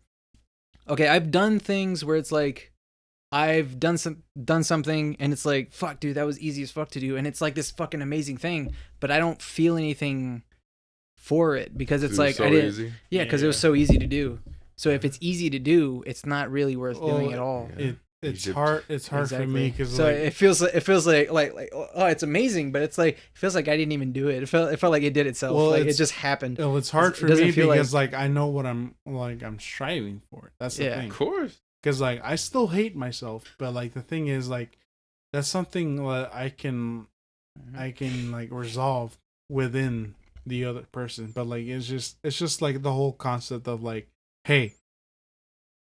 Okay, I've done things where it's like I've done something and it's like fuck, dude, that was easy as fuck to do, and it's like this fucking amazing thing, but I don't feel anything for it because it's like so I didn't. easy. Yeah, because it was so easy to do. So if it's easy to do, it's not really worth doing at all. It's hard. It's hard for me because so it feels like oh, it's amazing, but it's like it feels like I didn't even do it. It felt like it did itself. Well, like it just happened. Well, it's hard for me because like I know what I'm striving for. That's the thing. Of course. Because like I still hate myself, but like the thing is like that's something that I can like resolve within the other person. But like it's just like the whole concept of like, hey,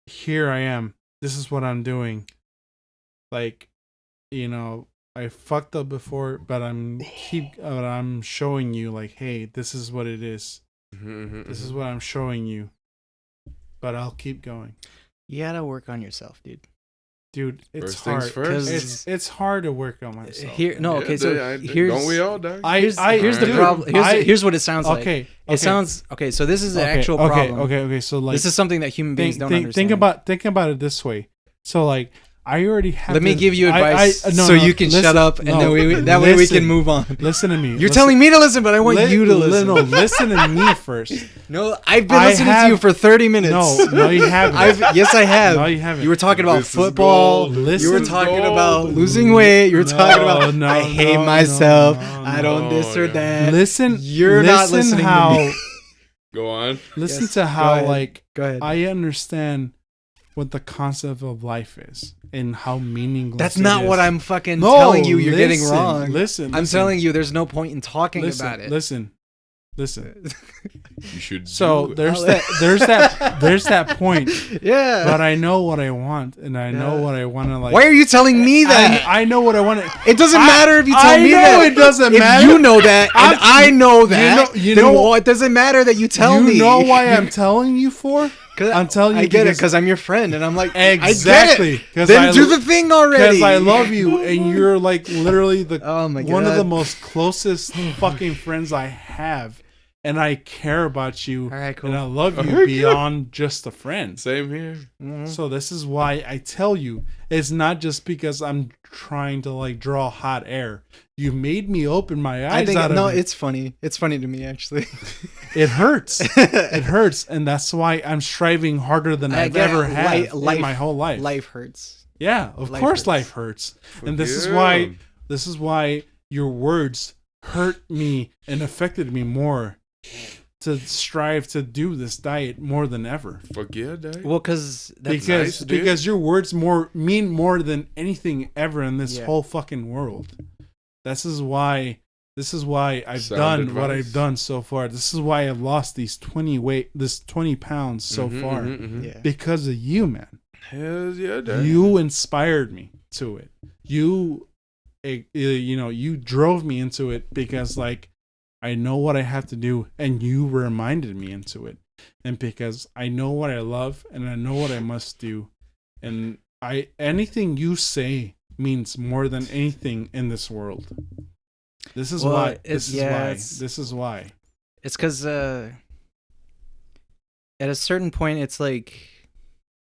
here I am. This is what I'm doing. Like, you know, I fucked up before, but I'm showing you like, hey, this is what it is. This is what I'm showing you. But I'll keep going. You gotta work on yourself, dude. Dude, it's First hard. things first. It's hard to work on myself. Here's don't we all, Doug? Here's the problem. Here's what it sounds like. Okay. It sounds okay. So this is the actual problem. Okay. So like this is something that human beings don't understand. Think about it this way. So like I already have. Let me give you advice so you can shut up, and that way we can move on. Listen to me. You're telling me to listen, but I want you to listen. No, listen to me first. No, I've been listening to you for 30 minutes. No, you haven't. Yes, I have. No, you haven't. You were talking about football. You were talking about losing weight. You were talking about I hate myself. I don't this or that. Listen. You're not listening to me. Go on. Listen to how like go ahead. I understand what the concept of life is and how meaningless. That's not what I'm fucking telling you. You're getting wrong. Listen. I'm telling you, there's no point in talking about it. Listen. You should. So there's that point. Yeah. But I know what I want, and I know what I want to like. Why are you telling me that? I know what I want. It doesn't matter if you tell me that. I know it doesn't matter. If you know that, and I know that, you know it doesn't matter that you tell me. You know why I'm telling you for? I'm telling you. I get it because I'm your friend, and I'm like, exactly. Then do the thing already. Because I love you, and you're like literally one of the most closest fucking friends I have. And I care about you. All right, cool. And I love you beyond just a friend. Same here. Mm-hmm. So this is why I tell you. It's not just because I'm trying to like draw hot air. You made me open my eyes. It's funny. It's funny to me actually. It hurts. It hurts, and that's why I'm striving harder than I've ever had in my whole life. Life hurts. Yeah, of course, life hurts. And this is why your words hurt me and affected me more. To strive to do this diet more than ever. Fuck yeah, Dad. Well, because your words mean more than anything ever in this whole fucking world. This is why I've done what I've done so far. This is why I've lost these 20 pounds so far. Yeah. Because of you, man. Hell yeah, Dad. You inspired me to it. You drove me into it because like I know what I have to do, and you reminded me into it. And because I know what I love, and I know what I must do, and anything you say means more than anything in this world. This is why. This is why. It's because at a certain point, it's like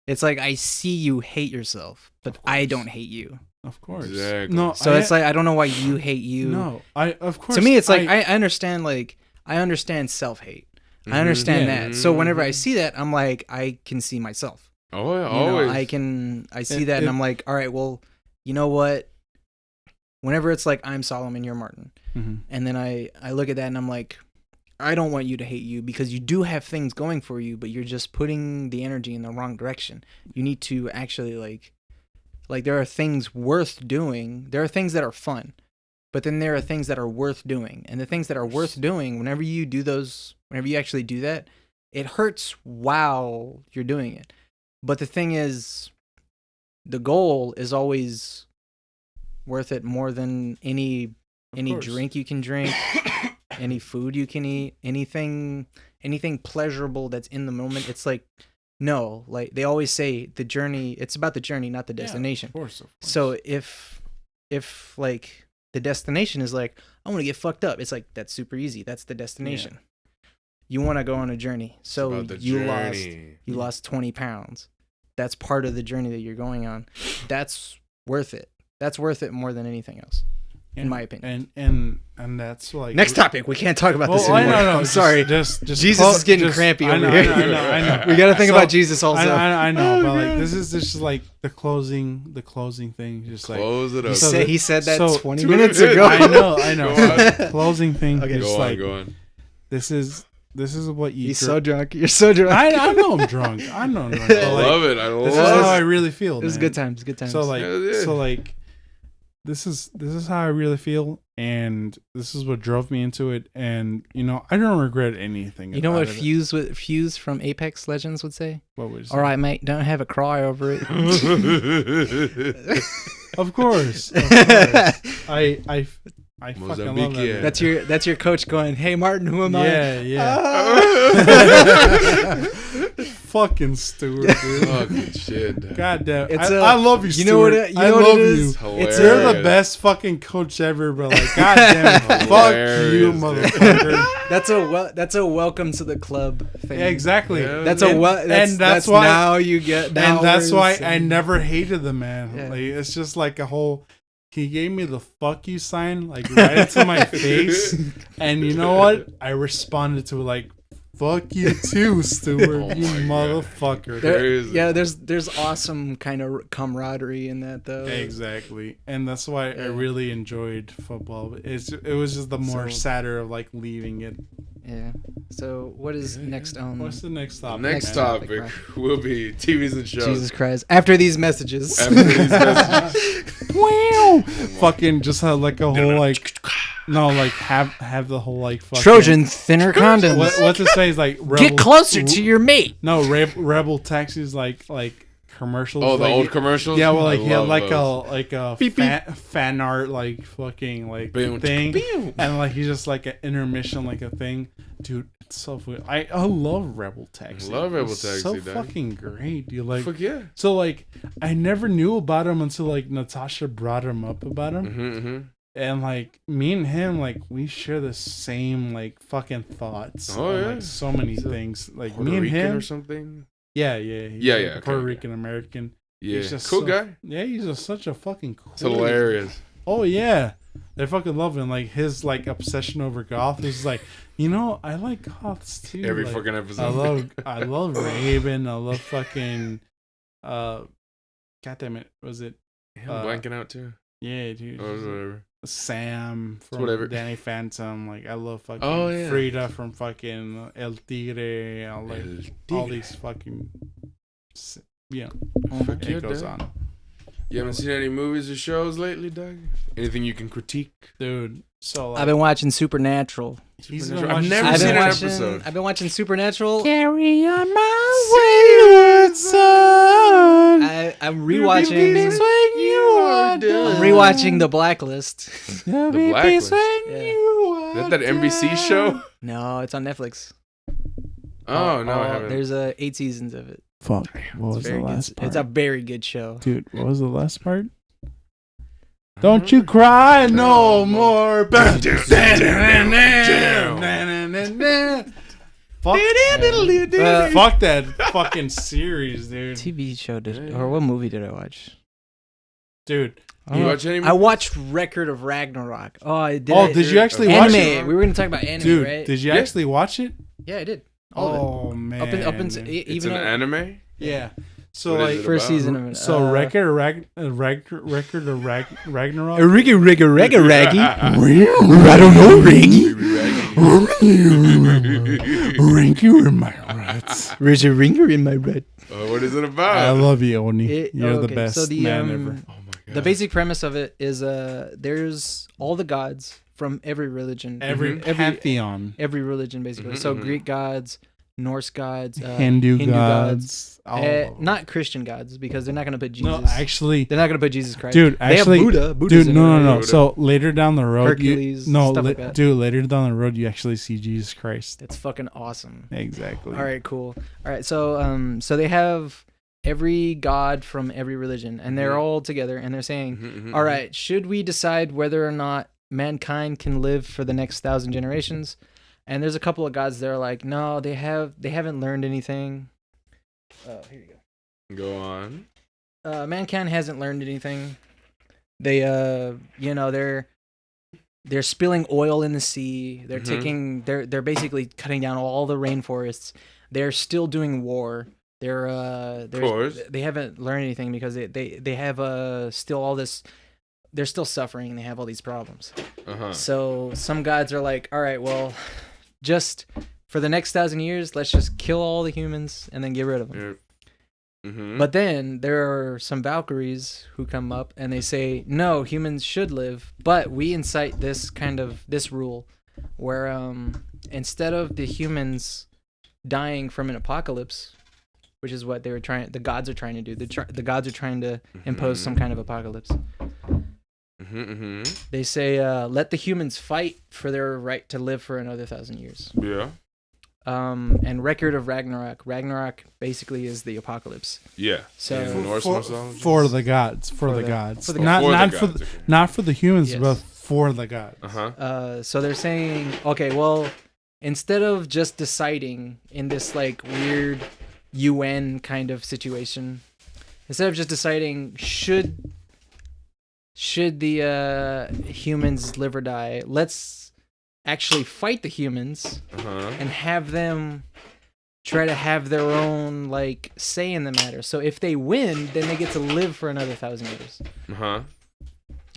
I see you hate yourself, but I don't hate you. Of course. Exactly. No. So it's like I don't know why you hate you. No. Of course. To me, it's like I understand. Like I understand self-hate. I understand Yeah. that. So whenever I see that, I'm like, I can see myself. Oh, yeah, You know, always. I see that, and I'm like, all right, well, you know what? Whenever it's like I'm Solomon, you're Martin, and then I look at that and I'm like, I don't want you to hate you because you do have things going for you, but you're just putting the energy in the wrong direction. You need to actually like there are things worth doing. There are things that are fun, but then there are things that are worth doing, and the things that are worth doing, whenever you do those, whenever you actually do that, it hurts while you're doing it. But the thing is, the goal is always worth it more than any drink you can drink, any food you can eat, anything pleasurable that's in the moment. It's like, no, like they always say, the journey, it's about the journey, not the destination. Of course. So if like the destination is like, I want to get fucked up, it's like, that's super easy. That's the destination. You want to go on a journey. So you lost 20 pounds. That's part of the journey that you're going on. That's worth it. That's worth it more than anything else, in my opinion. And that's like next topic. We can't talk about this anymore. No, I'm sorry. Just Jesus is getting crampy over here. I know. We got to think about Jesus also. I know, but like this is just like the closing thing. Just like close it up. He said that 20 minutes ago. I know. Closing thing. Okay, go on. This is what you. He's so drunk. You're so drunk. I know I'm drunk. I know I'm drunk. I love it. This is how I really feel. It was good times. Good times. So like, this is how I really feel, and this is what drove me into it. And you know, I don't regret anything. You know what Fuse from Apex Legends would say? What would you say? All right, mate. Don't have a cry over it. Of course. I fucking love that. That's your coach going, "Hey Martin, who am I?" Yeah. Fucking Stewart, dude. Fucking shit. God damn. I love you, Stewart. You know what it is? You're the best fucking coach ever, but like, god damn it. Fuck you, motherfucker. That's a welcome to the club thing. Yeah, exactly. Yeah. That's why now you get. And that's why I never hated the man. Yeah. Like, it's just like a whole. He gave me the fuck you sign, like right into my face, and you know what? I responded to it like, "Fuck you too, Stewart, you motherfucker." There's awesome kind of camaraderie in that though. Exactly, and that's why I really enjoyed football. It was just the more sadder of like leaving it. Yeah. So what is next on? What's the next topic? Next topic will be TVs and shows. Jesus Christ! After these messages. Wow! Fucking just have like a whole like. No, like have the whole like fucking Trojan thinner condoms. What's it say? Is like get closer to your mate. No, Rebel Taxis like commercials. Oh, the like, old commercials. Yeah, well, like he had like a beep, fan art like fucking like thing, and like he's just like an intermission like a thing, dude. It's so weird. I love Rebel Taxi. So fucking great, dude. Like, fuck yeah. So like I never knew about him until like Natasha brought him up about him. And like me and him, like we share the same like fucking thoughts. Oh yeah, like so many things. Like Puerto me and Rican him or something. Yeah. Yeah. Puerto Rican American. Yeah, he's just cool guy. Yeah, he's just such a fucking cool. It's hilarious. Oh yeah, they fucking love him. Like his like obsession over goth is like, you know, I like goths too. Every like, fucking episode. I love Raven. I love fucking. God damn it, was it? I'm blanking out too. Yeah, dude. Oh, whatever. Sam from whatever. Danny Phantom, like I love fucking Frida from fucking El Tigre, I like all these fucking it goes on. You haven't seen any movies or shows lately, Doug? Anything you can critique? Dude, so like, I've been watching Supernatural. I've never seen an episode. I've been watching Supernatural. Carry on my wayward son. I'm rewatching. I'm rewatching The Blacklist. The Blacklist. Yeah. Is that NBC show? No, it's on Netflix. Oh no, I haven't. There's 8 seasons of it. Fuck. What was the last part? It's a very good show. Dude, what was the last part? Don't you cry no more. Fuck that fucking series, dude. TV show or what movie did I watch? dude. You watch anime? I watched Record of Ragnarok. Oh, I did. Oh, did you actually watch anime? it? We were gonna talk about anime, Dude, right? did you Yeah. actually watch it? Yeah, I did. All of it. Oh man, Up until It's even an anime. yeah. So What is like it first about? season of it. So record of Ragnarok. Riggy, raggy. I don't know, Reggie. Rank you in my rats. There's a ringer in my red. What is it I about? love you, Oni. You're the best So the man ever. Oh my god. the basic premise of it is there's all the gods from every religion, Every pantheon, every religion basically. So Greek gods, Norse gods, Hindu gods, all of them. not Christian gods because they're not gonna put Jesus. No, actually, they're not gonna put Jesus Christ. dude, they actually, have Buddha. Buddha's dude, in it, no. right? So later down the road, Hercules, stuff like that. dude, later down the road, you actually see Jesus Christ. It's fucking awesome. Exactly. All right, cool. All right, so so they have every god from every religion, and they're all together, and they're saying, all right, should we decide whether or not mankind can live for the next 1,000 generations? And there's a couple of gods that are like, no, they haven't learned anything. Here you go. Go on. Mankind hasn't learned anything. They they're spilling oil in the sea. They're taking they're basically cutting down all the rainforests. They're still doing war. Of course. They haven't learned anything because they have still all this. They're still suffering and they have all these problems. So some gods are like, all right, well, just for the next 1,000 years, let's just kill all the humans and then get rid of them. But then there are some Valkyries who come up and they say, no, humans should live, but we incite this rule where instead of the humans dying from an apocalypse, which is what the gods are trying to do. The gods are trying to impose some kind of apocalypse. They say, let the humans fight for their right to live for another 1,000 years. Yeah. And Record of Ragnarok. Ragnarok basically is the apocalypse. Yeah. So Norse mythology? For the gods, for the gods, okay. not for the humans, Yes. but for the gods. So they're saying, okay, well, instead of just deciding in this like weird UN kind of situation, instead of just deciding should the humans live or die, let's actually fight the humans and have them try to have their own like say in the matter. So if they win, then they get to live for another 1,000 years.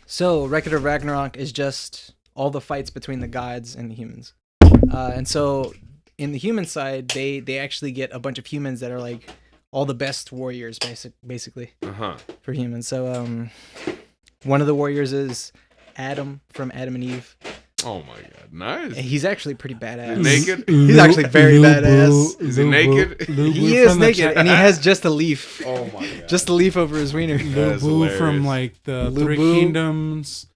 So Record of Ragnarok is just all the fights between the gods and the humans. And so in the human side, they actually get a bunch of humans that are like all the best warriors, basically for humans. So one of the warriors is Adam from Adam and Eve. Oh my god, nice. He's actually pretty badass. Naked? He's actually very badass. Is he naked? He is naked, and he has just a leaf. Oh my god. Just a leaf over his wiener. Lubu from like the Three Kingdoms,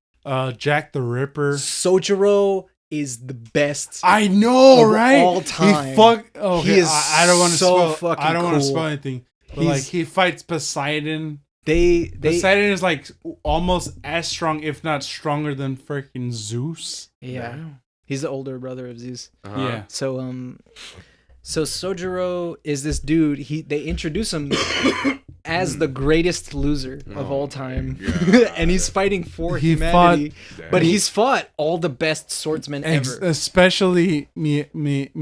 Jack the Ripper. Sojiro is the best. I know, right? All time. He is. I don't want to so spoil. fucking I don't want to cool. spoil anything. But like he fights Poseidon. Poseidon is like almost as strong, if not stronger, than freaking Zeus. Yeah. He's the older brother of Zeus. Yeah. So Sojiro is this dude. They introduce him as the greatest loser of all time, and he's fighting for humanity. But he's fought all the best swordsmen ever, especially Miyamoto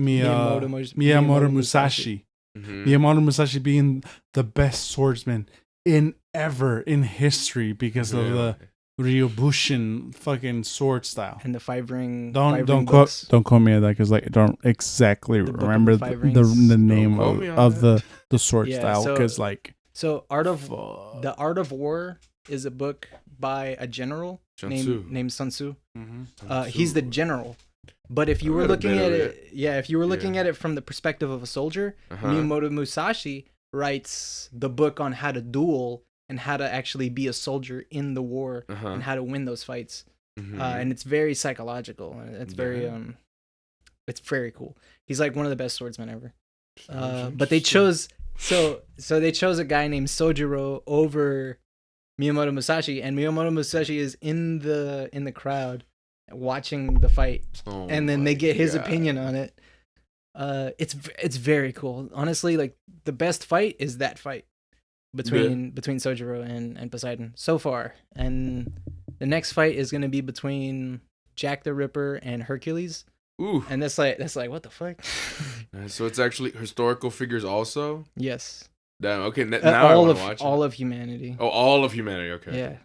Musashi. Miyamoto Musashi being the best swordsman in history because of the Ryobushin fucking sword style and the five ring. Don't quote me on that because like I don't exactly remember the name of the sword style because like. So the Art of War is a book by a general named Sun Tzu. He's the general. But if you were looking at it from the perspective of a soldier, Miyamoto Musashi writes the book on how to duel and how to actually be a soldier in the war and how to win those fights. And it's very psychological. It's very cool. He's like one of the best swordsmen ever. But they chose they chose a guy named Sojiro over Miyamoto Musashi, and Miyamoto Musashi is in the crowd watching the fight, and then they get his opinion on it. It's very cool. Honestly, like the best fight is that fight. between Sojiro and Poseidon so far, and the next fight is gonna be between Jack the Ripper and Hercules. Ooh. And that's like what the fuck? So it's actually historical figures also. Yes. Damn. Okay. Now I want to watch all of humanity. Oh, all of humanity. Okay. Yeah.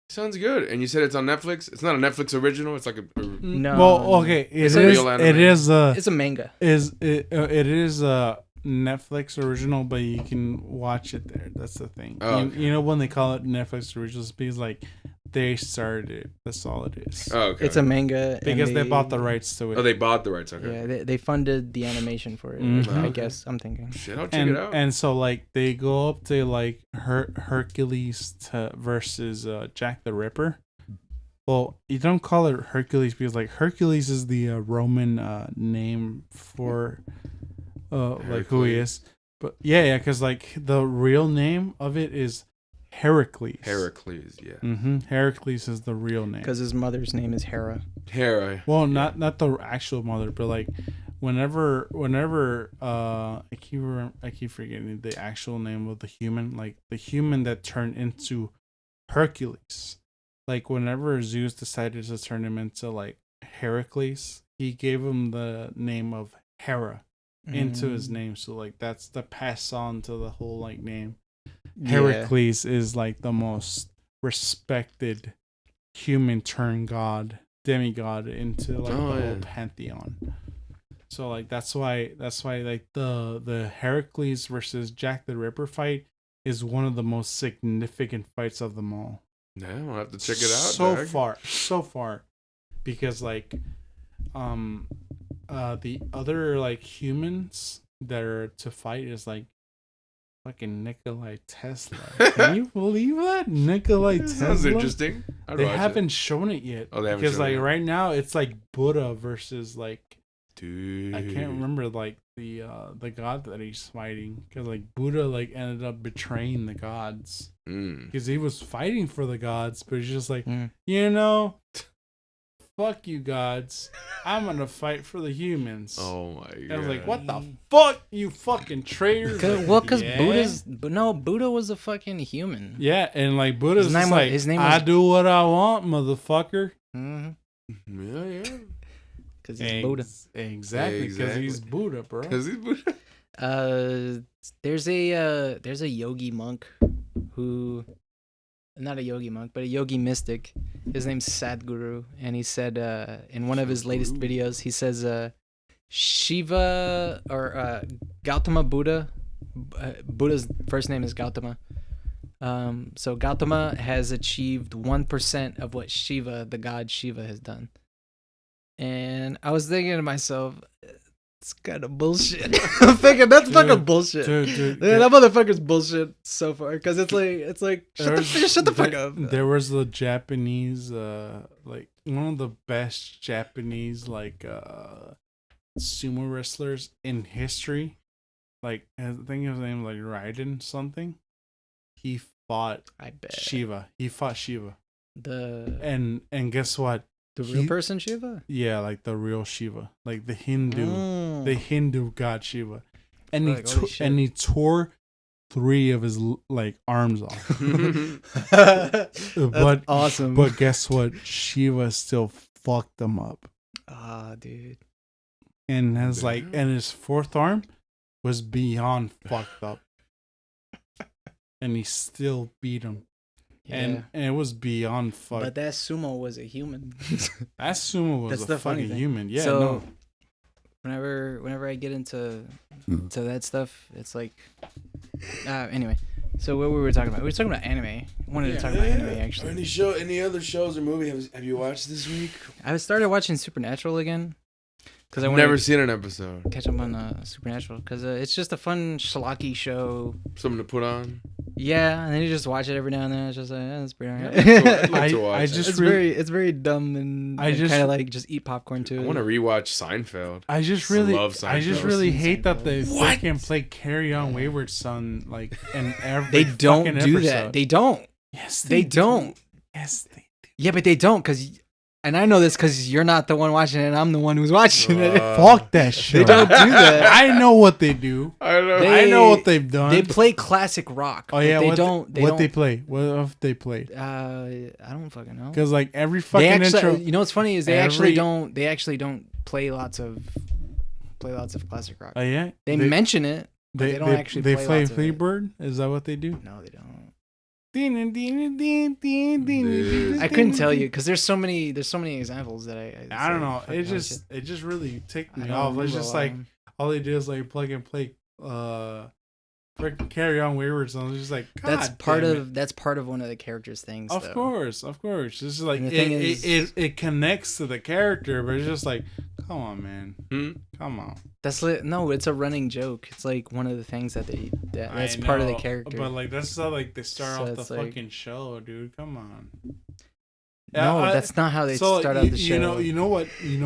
Sounds good. And you said it's on Netflix. It's not a Netflix original. It's like a No. Well, okay. It's a real anime. It is. It's a manga. It is a Netflix original, but you can watch it there. That's the thing. Oh, okay. You know when they call it Netflix originals because like they started it. That's all it is. Oh, okay. It's a manga Because they bought the rights to it. Oh, they bought the rights. Okay. Yeah, they funded the animation for it. Mhm. I Okay. guess I'm thinking. Shit, I'll check it out. And so like they go up to like Hercules versus Jack the Ripper. Well, you don't call it Hercules because like Hercules is the Roman name for like who he is. But yeah, because like the real name of it is Heracles. Heracles, yeah. Heracles is the real name. Because his mother's name is Hera. Hera. Well, not the actual mother, but like whenever I keep forgetting the actual name of the human, like the human that turned into Hercules. Like whenever Zeus decided to turn him into like Heracles, he gave him the name of Hera into his name. So like that's the pass on to the whole like name. Heracles is like the most respected human turned demigod into like the whole pantheon. So like that's why like the Heracles versus Jack the Ripper fight is one of the most significant fights of them all. Yeah, I'll have to check it out. So far, because like, the other like humans that are to fight is like fucking Nikolai Tesla. Can you believe that? Nikolai Tesla. Sounds interesting. They haven't shown it yet. Oh, they haven't because shown like it. right now it's like Buddha versus like. Dude. I can't remember like the god that he's fighting because like Buddha like ended up betraying the gods because he was fighting for the gods, but he's just like fuck you gods, I'm gonna fight for the humans. Oh my god! And I was like, what the fuck, you fucking traitors! Because Buddha was a fucking human. Yeah, and like Buddha's His name like, was, I do what I want, motherfucker. Yeah. Because he's Buddha. Exactly, because he's Buddha, bro. Because he's Buddha. There's a yogi monk who, not a yogi monk, but a yogi mystic. His name's Sadhguru, and he said in one of his latest videos, he says Shiva or Gautama Buddha. Buddha's first name is Gautama. So Gautama has achieved 1% of what Shiva, the god Shiva, has done. And I was thinking to myself, it's kind of bullshit. I'm thinking that's fucking bullshit. Dude, that motherfucker's bullshit so far. Because it's like shut the fuck up. There was the Japanese, like one of the best Japanese like sumo wrestlers in history. Like I think his name was like Raiden something. He fought Shiva. He fought Shiva. And guess what? The real person Shiva? Yeah, like the real Shiva, like the Hindu god Shiva, and he tore 3 of his like arms off. But awesome. But guess what? Shiva still fucked them up. Ah, dude. And his his 4th arm was beyond fucked up, and he still beat him. Yeah. And it was beyond fucked. But that sumo was a human. That sumo was a fucking human. Yeah. So whenever I get into that stuff, it's like anyway. So what were we talking about? We were talking about anime. I wanted to talk about anime actually. Any other shows or movie have you watched this week? I started watching Supernatural again. Because I've never seen an episode. Catch up on Supernatural because it's just a fun schlocky show. Something to put on. Yeah, and then you just watch it every now and then. It's just like that's pretty alright. It's very dumb and kind of like just eat popcorn too. I want to rewatch Seinfeld. I love Seinfeld. I just really hate that they fucking play Carry On Wayward Son like in every. They don't do episode. that. They don't. Yes, they don't. Yes, they do. Yeah, but they don't because And I know this because you're not the one watching it, and I'm the one who's watching it. Fuck that shit. They don't do that. I know what they do. I know. They- I know what they've done. They play classic rock. Oh yeah, but what they don't. they play? What have they played? I don't fucking know. Because like every They fucking actually, intro. you know what's funny is they every- actually don't play lots of classic rock. Oh yeah, They mention it. But they don't actually They play play lots of it. Freebird. Is that what they do? No, they don't. Dude. I couldn't tell you because there's so many examples that I don't know. fucking It just really ticked I me don't off. It's remember just a lot like of them. all they do is like plug and play. Freaking Carry On Wayward songs. It's just like that's God part damn of that's part of one of the characters' things. Of though. course. This is like And the thing it connects to the character, but it's just like, come on, man, come on. No, it's a running joke. It's like one of the things that's I part of the know, character. But like that's how like they start So off the it's like- fucking show, dude. Come on. No, that's not how they start out the show. You know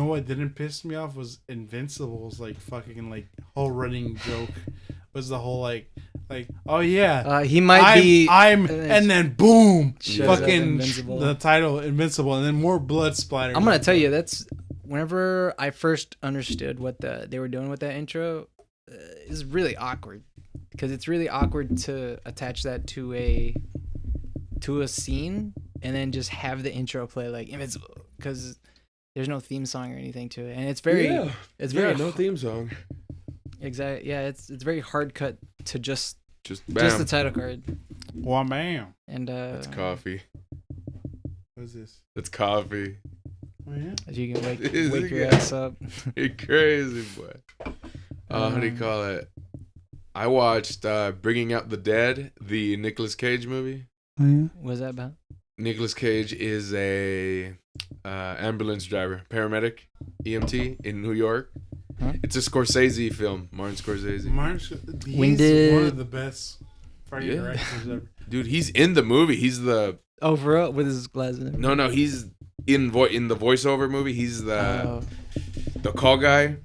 what didn't piss me off was Invincible's like fucking like whole running joke was the whole like oh yeah. He might be. And then boom, Shows up fucking Invincible. the title Invincible, and then more blood splatter. I'm gonna tell you that's whenever I first understood what they were doing with that intro, is really awkward because it's really awkward to attach that to a scene and then just have the intro play like Invincible because there's no theme song or anything to it, and it's very no theme song. exactly it's very hard cut to just Bam. the title card Wow, bam. and That's coffee. What is this? That's coffee. Oh yeah. as you can Is wake it your good? ass up. You're crazy, boy. How do you call it? I watched Bringing Out the Dead, the Nicolas Cage movie. Oh yeah. What's that about? Nicolas Cage is a ambulance driver, paramedic, EMT in New York. Huh? It's a Scorsese film, Martin Scorsese. He's When one did- of the best fighting Yeah. directors ever. Dude, he's in the movie. He's the Oh, for real? With his glasses? no, he's in the voiceover movie. He's the call guy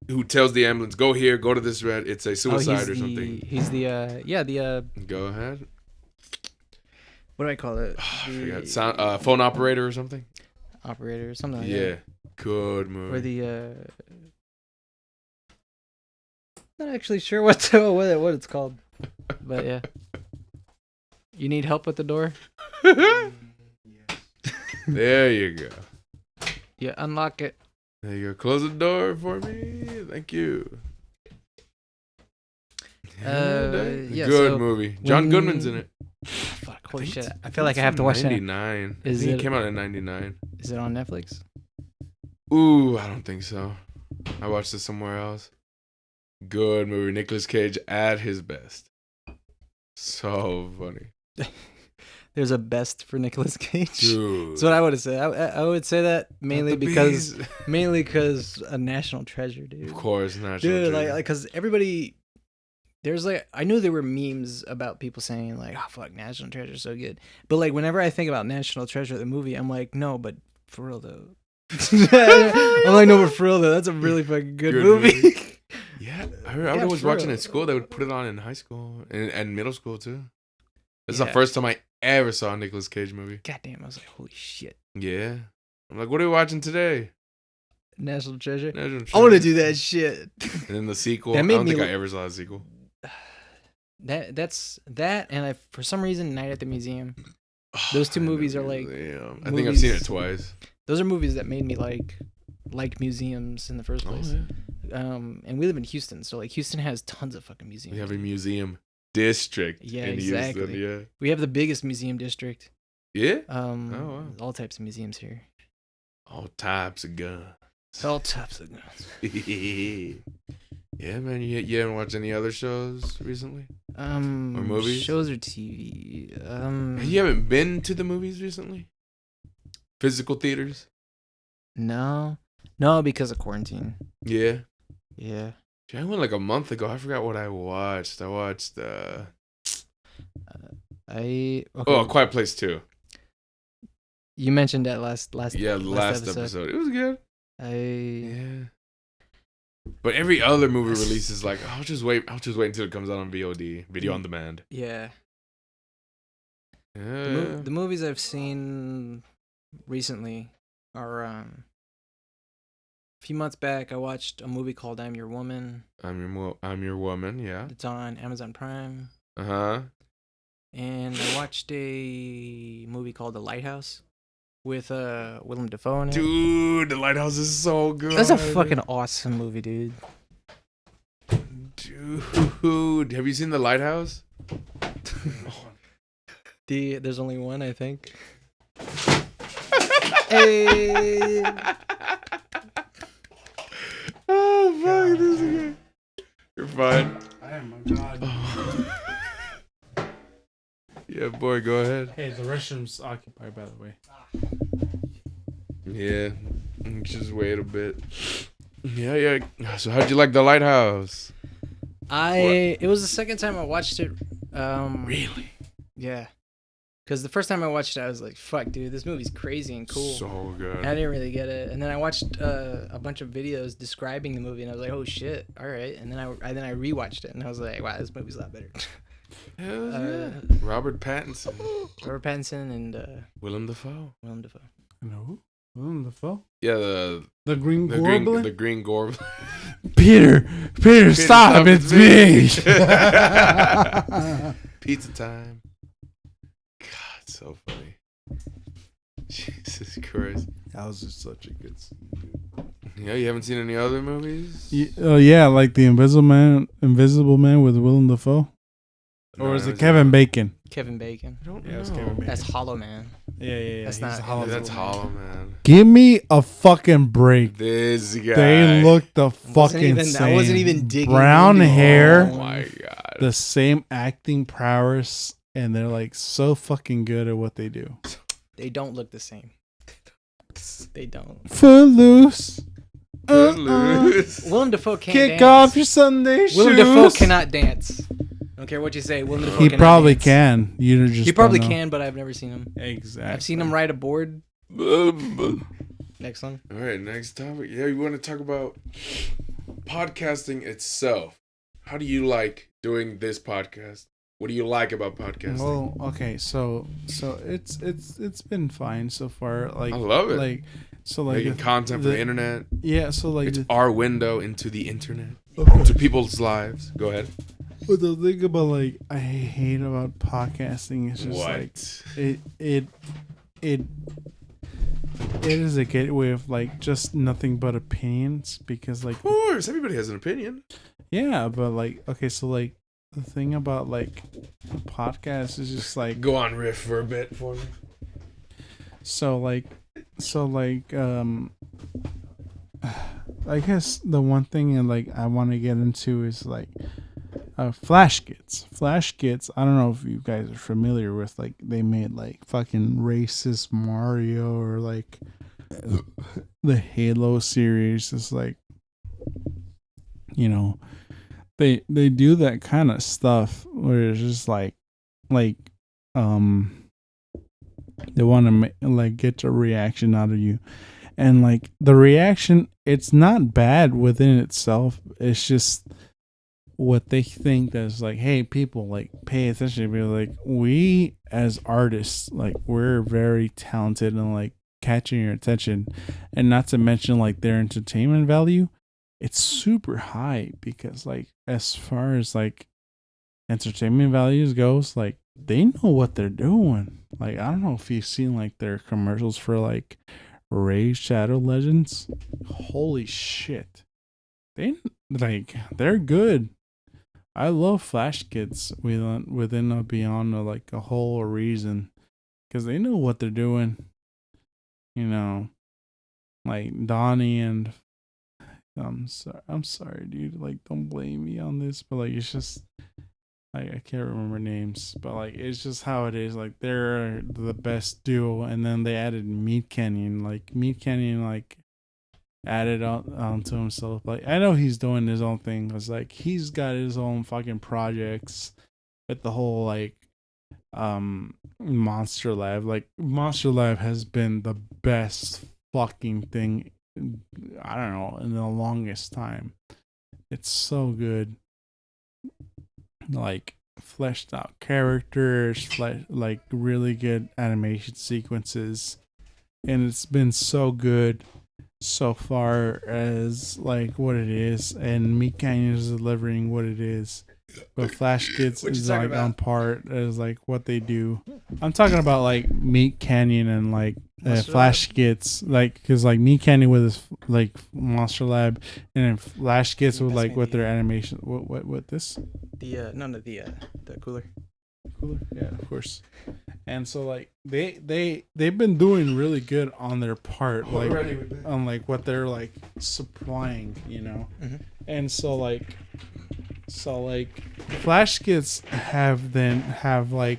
who tells the ambulance, "Go here, go to this red. It's a suicide or something." He's the Go ahead. what do I call it? I The forgot. Sound, phone operator or something. operator or something like Yeah, that. good movie. Or the not actually sure what it's called. But yeah. You need help with the door? There you go. Yeah, unlock it. There you go. Close the door for me. Thank you. Yeah, Good so movie. John when- Goodman's in it. Fuck, holy think shit. it's- I feel like I have to watch that. 99. Is I think it- it came out in 99. Is it on Netflix? Ooh, I don't think so. I watched it somewhere else. Good movie. Nicolas Cage at his best. So funny. There's a best for Nicolas Cage. Dude. That's what I would have said. I would say that mainly Not the because bees. a national treasure, dude. Of course, not. Dude, like, because everybody, there's like, I knew there were memes about people saying like, oh fuck, National Treasure is so good. But like, whenever I think about National Treasure, the movie, I'm like, no, but for real though. I'm like, no, but for real though, that's a really fucking good movie. Yeah, I was for watching real. it at school. They would put it on in high school and middle school too. This is the Yeah. first time I ever saw a Nicolas Cage movie. Goddamn, I was like, holy shit, Yeah. I'm like, what are we watching today? National Treasure. National I want to Treasure. do that shit. And then the sequel. That I made don't me think I l- ever saw a sequel. That's that, and I, for some reason, Night at the Museum. Those two movies are like Damn. I think I've seen it movies- twice. Those are movies that made me like museums in the first place. And we live in Houston, so like Houston has tons of fucking museums. We have a museum district Yeah, in exactly. Houston. We have the biggest museum district. Yeah. Wow. All types of museums here. All types of guns. All types of guns. Yeah, man. You haven't watched any other shows recently? Or movies? Shows or TV. You haven't been to the movies recently? Physical theaters? No, because of quarantine. Yeah. Yeah. I went like a month ago. I forgot what I watched. I watched Okay. A Quiet Place 2. You mentioned that last Yeah, the last episode. It was good. I Yeah. But every other movie release is like, I'll just wait until it comes out on VOD, video on demand. yeah. Yeah. The movies I've seen recently, Or a few months back, I watched a movie called I'm Your Woman. I'm your woman. Yeah. It's on Amazon Prime. Uh-huh. And I watched a movie called The Lighthouse with Willem Dafoe in it. Dude, The Lighthouse is so good. That's a fucking awesome movie, dude. Dude, have you seen The Lighthouse? There's only one, I think. Hey. Oh, fuck, this is good. You're fine. I am, my God. Oh. Yeah, boy, go ahead. Hey, the restroom's occupied, by the way. Yeah, just wait a bit. Yeah. So how'd you like The Lighthouse? It was the second time I watched it. Really? Yeah. Because the first time I watched it, I was like, fuck, dude, this movie's crazy and cool. So good. I didn't really get it. And then I watched a bunch of videos describing the movie, and I was like, oh, shit, all right. And then I rewatched it, and I was like, wow, this movie's a lot better. Hell yeah. Robert Pattinson. Robert Pattinson and Willem Dafoe. Willem Dafoe. No? Willem Dafoe? Yeah, The Green Goblin? the Green Goblin. Peter, stop, it's me. Pizza time. God, so funny. Jesus Christ. That was just such a good scene, dude. Yeah, you haven't seen any other movies? Yeah, like the Invisible Man with Willem Dafoe. Or is it Kevin Bacon? Kevin Bacon. I don't Yeah, know. it was Kevin Bacon. That's Hollow Man. Yeah. That's he's not- Hollow That's Man. Hollow Man. Give me a fucking break. This guy. They look the fucking even- same. I wasn't even digging Brown into it. hair, Oh my God. the same acting prowess, and they're like so fucking good at what they do. They don't look the same. They don't. Footloose. Footloose. Willem Dafoe can't Kick dance. off your Sunday shoes. Willem Dafoe cannot dance. I don't care what you say. Willem Dafoe He cannot probably dance. can. You just He probably don't know. can, but I've never seen him. Exactly. I've seen him ride a board. All Next one. right, next topic. Yeah, you want to talk about podcasting itself. How do you like doing this podcast? What do you like about podcasting? Well, okay, so it's been fine so far. Like I love it. Like Making content for the internet. Yeah, so like It's our window into the internet, okay. into people's lives. Go ahead. But the thing about like I hate about podcasting is just like it is a gateway of like just nothing but opinions because like Of course, everybody has an opinion. yeah, but like okay, so like the thing about like a podcast is just like Go on, riff for a bit for me. so like I guess the one thing and like I want to get into is like flash kits. I don't know if you guys are familiar with like they made like fucking racist Mario or like the Halo series. It's like you know they do that kind of stuff where it's just like they want to like get a reaction out of you, and like the reaction, it's not bad within itself. It's just what they think that's like, hey, people like pay attention. Be like, we as artists, like we're very talented and like catching your attention, and not to mention like their entertainment value, it's super high because like as far as like entertainment values goes, like they know what they're doing. Like I don't know if you've seen like their commercials for like Raid Shadow Legends. Holy shit. They're good. I love Flash Kids within beyond like a whole reason because they know what they're doing. You know, like Donnie and I'm sorry, dude. Like, don't blame me on this, but like it's just I can't remember names, but like it's just how it is. Like they're the best duo, and then they added Meat Canyon. Like Meat Canyon, like added onto himself. Like I know he's doing his own thing, cause like he's got his own fucking projects with the whole like Monster Lab. Like Monster Lab has been the best fucking thing. I don't know in the longest time. It's so good. Like fleshed out characters, like really good animation sequences. and it's been so good so far as like what it is, and Meat Canyon is delivering what it is. But Flash Kids What you is talking like about? on part as like what they do. I'm talking about like Meat Canyon and like Monster Flash Kids, like because like Meat Canyon with his like Monster Lab, and then Flash Kids with Pass like me with the- their animation. What this? The cooler. Cooler, yeah, of course. And so like they've been doing really good on their part, like on like what they're like supplying, you know. Mhm. And so like Flash Kids have like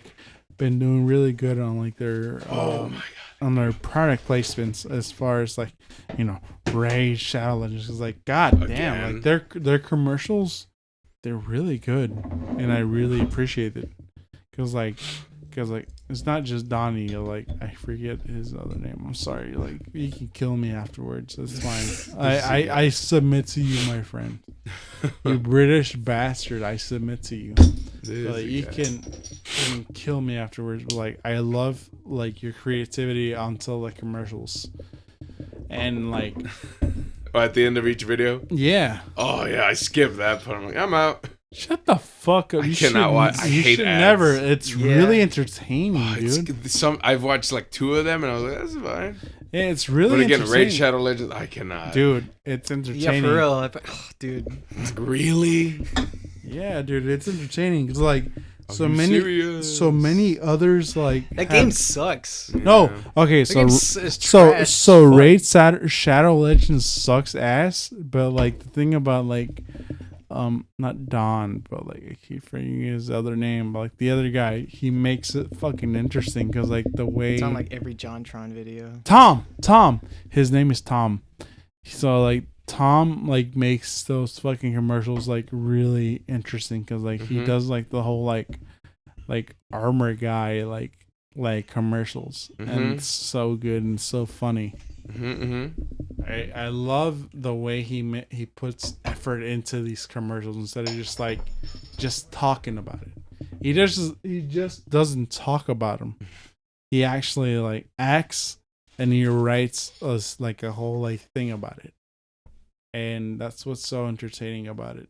been doing really good on like their on their product placements as far as like, you know, Ray Shadow Legends is like god damn, like their commercials, they're really good, and I really appreciate it because like it's not just Donnie, like I forget his other name, I'm sorry, like you can kill me afterwards, it's fine. I submit to you, my friend. You British bastard, I submit to you. Like you can kill me afterwards, but like I love like your creativity until the commercials, and like At the end of each video. yeah. Oh yeah, I skipped that part. I'm like, I'm out. Shut the fuck up! I You cannot should- watch- I you hate should ads. never. It's Yeah. really entertaining, Oh, dude. I've watched like 2 of them, and I was like, that's fine. Yeah, it's really But again, entertaining. Raid Shadow Legends, I cannot. Dude, it's Yeah, entertaining. for real. Dude. Really? Yeah, dude, it's entertaining. It's like Are you serious? so many others like That have- game sucks. No, Yeah. okay, That so game is trash. so Fuck. Raid Shadow Legends sucks ass, but like the thing about like not Don, but like I keep forgetting his other name, but like the other guy, he makes it fucking interesting because like the way It's on like every JonTron video. Tom, his name is Tom. So like Tom like makes those fucking commercials like really interesting because like he Mhm. does like the whole like armor guy like commercials, and Mhm. it's so good and so funny. I love the way he puts effort into these commercials instead of just talking about it. He just doesn't talk about them. He actually like acts, and he writes us like a whole like thing about it. And that's what's so entertaining about it.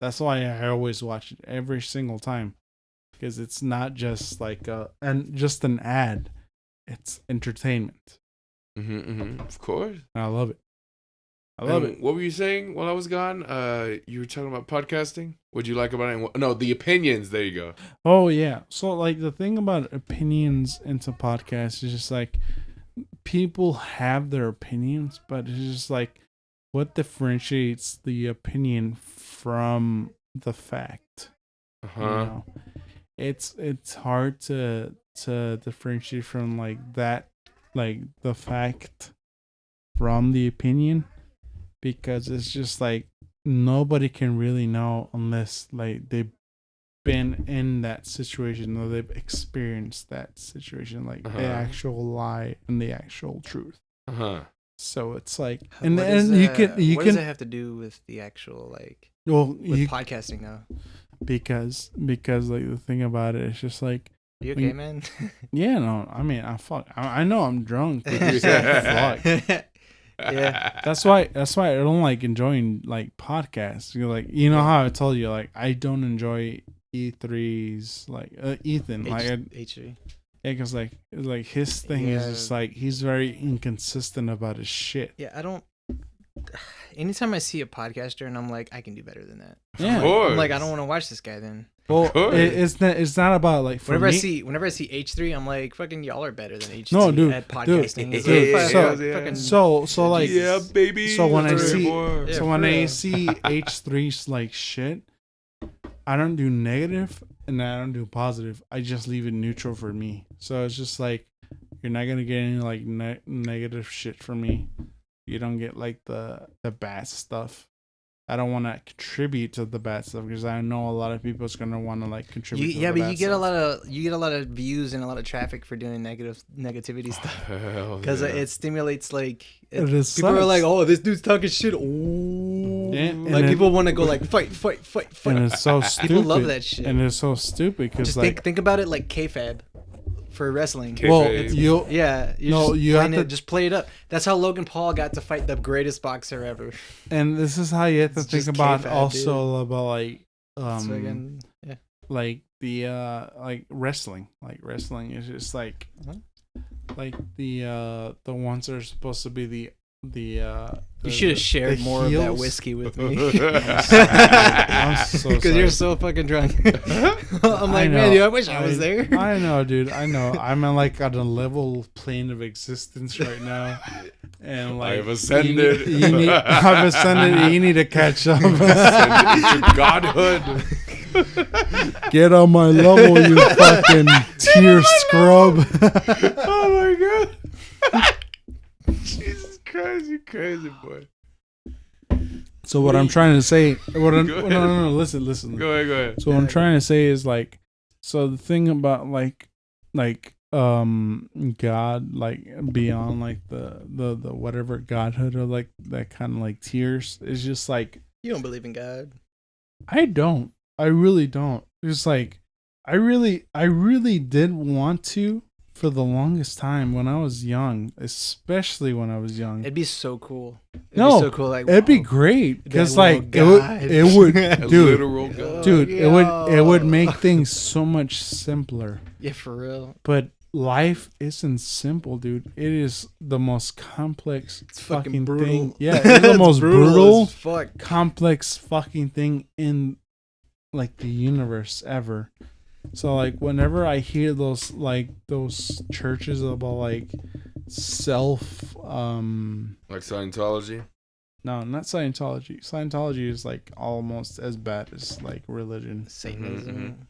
That's why I always watch it every single time, because it's not just like just an ad. It's entertainment. Of course. And I love it. I love it. What were you saying while I was gone? You were talking about podcasting. What'd you like about it? No, the opinions. There you go. Oh yeah. So like the thing about opinions into podcasts is just like people have their opinions, but it's just like what differentiates the opinion from the fact. Uh You huh. know? It's hard to differentiate from like that, like the fact from the opinion, because it's just like nobody can really know unless like they've been in that situation or they've experienced that situation, like the Uh-huh. actual lie and the actual truth. Uh huh. So it's like, What and does, then you can what does it have to do with the actual like well with you podcasting though? because like the thing about it is just like, You When okay, you- man? yeah, no, I mean I know I'm drunk, but it's like, fuck. Yeah. That's why I don't like enjoying like podcasts. You're like, you know how I told you, like I don't enjoy E3's like Ethan, like H3. because like it's like his thing is Yeah. just like he's very inconsistent about his shit. Yeah, I don't. Anytime I see a podcaster and I'm like, I can do better than that. Yeah. Of course. I'm like, I don't want to watch this guy then. Well, course. it's not about like for Whenever me, I see H3, I'm like, fucking y'all are better than H3 No, dude, at podcasting. It's dude, like, so- fucking- so like yeah, baby. so when I Three, see- four. Yeah, so for when I real. see H3's like shit, I don't do negative and I don't do positive. I just leave it neutral for me. So it's just like you're not gonna get any like negative shit from me. You don't get like the bad stuff. I don't want to contribute to the bad stuff because I know a lot of people is gonna want to like contribute. to yeah, the but bad you get stuff. a lot of views and a lot of traffic for doing negativity stuff Hell because yeah. it stimulates like It is people are sucks. like, oh, this dude's talking shit. Ooh. Yeah, and like then- people want to go like fight. and it's so stupid. People love that shit. And it's so stupid because Just like think about it like kayfabe for wrestling. Well, Kayfabe. you Yeah, you have to just play it up. That's how Logan Paul got to fight the greatest boxer ever. and this is how you have to It's think just about kayfabe, also about like It's fucking, yeah. like the like wrestling. Like wrestling is just like like the ones that are supposed to be the You should have shared the more of that heels. whiskey with me. I'm so Because you're sorry. so fucking drunk. I'm like, know. man, dude, I wish I was there. I know, dude. I know. I'm like on a level plane of existence right now, and like I've ascended. I've ascended. You need to catch up. Godhood. Get on my level, you fucking tear scrub. Oh my god. Jesus Christ, you crazy boy. So what I'm trying to say, no, listen. Go ahead. So what I'm trying to say is like, so the thing about like God, like beyond like the whatever godhood or like that kind of like tears is just like You don't believe in God. I really don't. It's like I really did want to for the longest time when I was young, especially when I was young. It'd be so cool. It'd No, be so cool. Like, It'd be wow. great because That like little God. it would, A dude, literal God. dude, it would Yo. make things so much simpler. Yeah, for real. But life isn't simple, dude. It is the most complex It's fucking fucking brutal. thing. Yeah, it's the most brutal, as fuck. complex fucking thing in like the universe ever. So like whenever I hear those churches about like self Like Scientology. no, not Scientology. Scientology is like almost as bad as like religion. Satanism,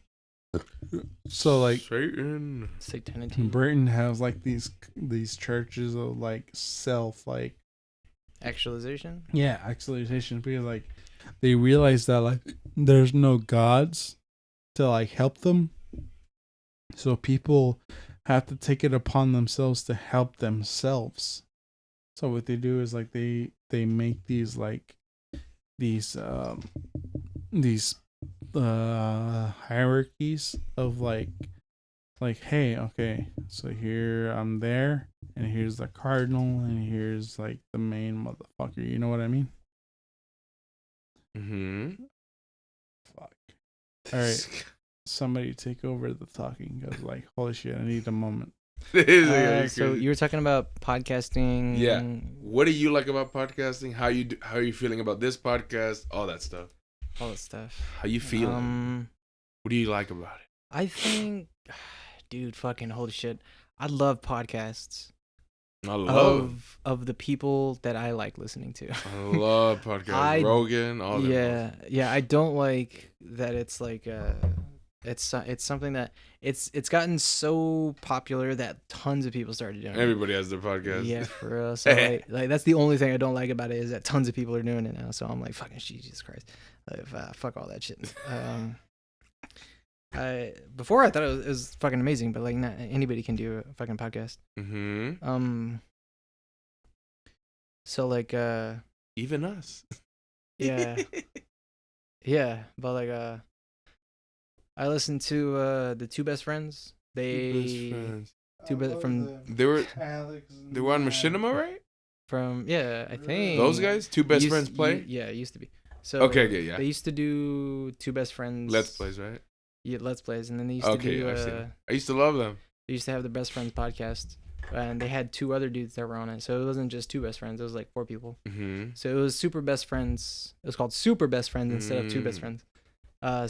So like Satan. satanity, Britain has like these churches of like self like actualization. yeah, actualization because like they realize that like there's no gods to like help them. So people have to take it upon themselves to help themselves. So what they do is like they make these like these hierarchies of like hey, okay, so here I'm there and here's the cardinal and here's like the main motherfucker, you know what I mean? Mm-hmm. Fuck. All right. Somebody take over the talking because like holy shit, I need a moment. So you were talking about podcasting. Yeah. What do you like about podcasting? How are you feeling about this podcast? All that stuff. All that stuff. How you feeling? What do you like about it? I think, dude, fucking holy shit. I love podcasts. I love of the people that I like listening to. I love podcasts. Rogan, all that. Yeah. I don't like that. It's like it's something that it's gotten so popular that tons of people started doing it. Everybody has their podcast. Yeah, for real. So like that's the only thing I don't like about it is that tons of people are doing it now. So I'm like, fucking Jesus Christ, fuck all that shit. Before I thought it was fucking amazing, but like not anybody can do a fucking podcast. Mm-hmm. So like Even us. yeah. Yeah, but like I listened to the Two Best Friends. They from They were on Machinima, right? from I think Those guys, Two Best used- Friends play. Yeah, it used to be. So Okay, good, yeah. They used to do Two Best Friends. Let's Plays, right? Yeah, Let's Plays, and then they used Okay, to do. I've seen it. I used to love them. They used to have the Best Friends podcast, and they had two other dudes that were on it. So it wasn't just Two Best Friends; it was like 4 people. Mm-hmm. So it was Super Best Friends. It was called Super Best Friends instead of Two Best Friends.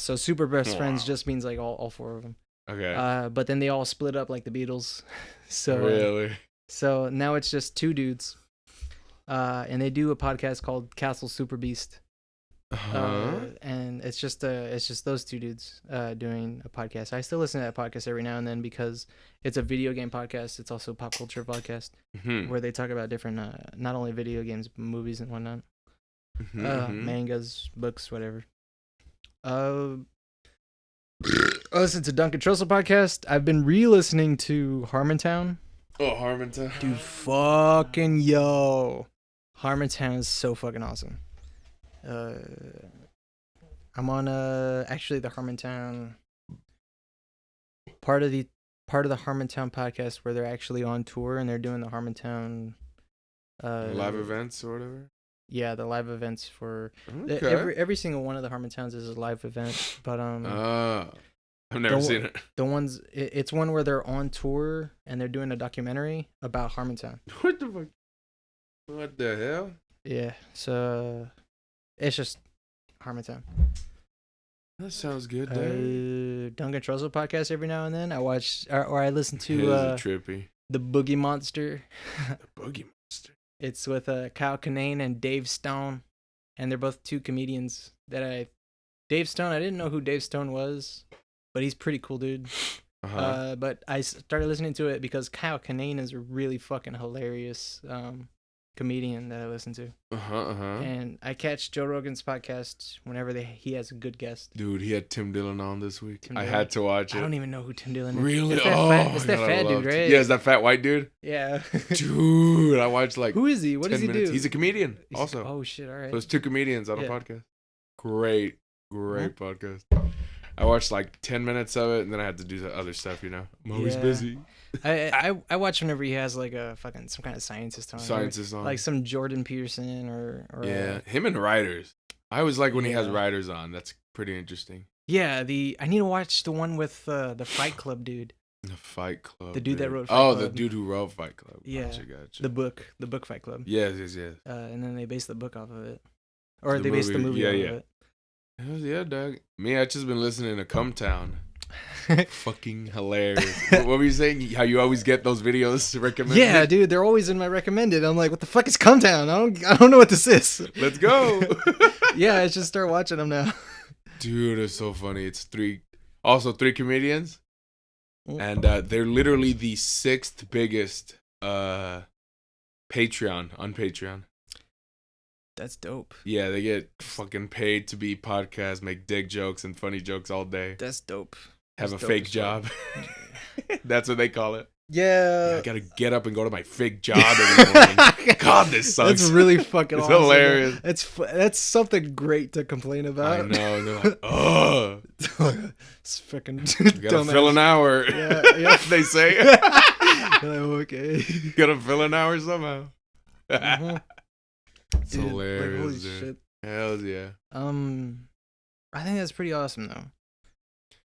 So Super Best Friends just means like all 4 of them. Okay. But then they all split up like the Beatles. So Really? So now it's just 2 dudes. And they do a podcast called Castle Super Beast. And it's just those 2 dudes doing a podcast. I still listen to that podcast every now and then because it's a video game podcast. It's also a pop culture podcast where they talk about different not only video games but movies and whatnot. Mangas, books, whatever. I listen to Duncan Trussell podcast. I've been re-listening to Harmontown. Oh, Harmontown. Dude, fucking yo. Harmontown is so fucking awesome. I'm on actually the Harmontown part of the part of the Harmontown podcast where they're actually on tour and they're doing the Harmontown live events or whatever. Yeah, the live events for Okay. every single one of the Harmontowns is a live event, but I've never seen it. the ones it's one where they're on tour and they're doing a documentary about Harmontown. What the fuck? What the hell? Yeah, so it's just Harmontown. That sounds good, dude. Duncan Trussell podcast every now and then. I watch or I listen to trippy. The Boogie Monster. The Boogie Monster. It's with Kyle Kinane and Dave Stone, and they're both two comedians Dave Stone, I didn't know who Dave Stone was, but he's pretty cool, dude. But I started listening to it because Kyle Kinane is a really fucking hilarious comedian that I listen to. And I catch Joe Rogan's podcast whenever he has a good guest. Dude, he had Tim Dillon on this week. I had to watch it. I don't even know who Tim Dillon is. Really? It's that fat dude, right? Yeah, it's that fat white dude. Yeah. Dude, I watched like. Who is he? What does he do? He's a comedian also. Oh shit! All right. So it's two comedians on a podcast. Great podcast. I watched like 10 minutes of it, and then I had to do the other stuff. I'm always busy. I watch whenever he has like a fucking some kind of scientist on. Like some Jordan Peterson or him and writers. I always like when he has writers on. That's pretty interesting. Yeah, I need to watch the one with the Fight Club dude. The Fight Club. The dude that wrote Fight Club. The dude who wrote Fight Club. Yeah. Gotcha. The book Fight Club. Yes. And then they based the book off of it. Or they based the movie off of it. Hell yeah, dog. Me, I just been listening to Come Town. Fucking hilarious. What were you saying? How you always get those videos recommended? Yeah, dude, they're always in my recommended. I'm like, what the fuck is Come Town? I don't know what this is. Let's go. Yeah, I should start watching them now. Dude, it's so funny. It's three comedians, and they're literally the 6th biggest Patreon on Patreon. That's dope. Yeah, they get fucking paid to be podcasts, make dick jokes and funny jokes all day. That's dope. Have a fake job. That's what they call it. Yeah. I gotta get up and go to my fake job every morning. God, this sucks. That's really fucking awesome. Hilarious. That's something great to complain about. I know. They're like, oh. It's fucking You gotta fill an hour. Yeah. They say. Okay. Gotta fill an hour somehow. It's Dude, hilarious. Like, holy dude. shit. Hells yeah. I think that's pretty awesome though.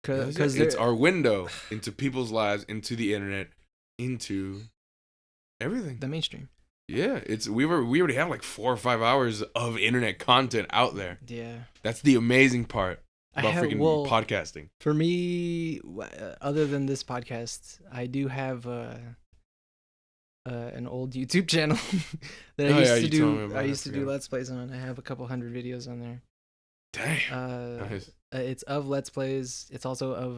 Because it's our window into people's lives, into the internet, into everything. The mainstream. Yeah, we already have like 4 or 5 hours of internet content out there. Yeah. That's the amazing part about freaking podcasting. For me, other than this podcast, I do have an old YouTube channel that I used to do. I used to do Let's Plays on. I have a couple hundred videos on there. Damn. Nice. It's of Let's Plays. It's also of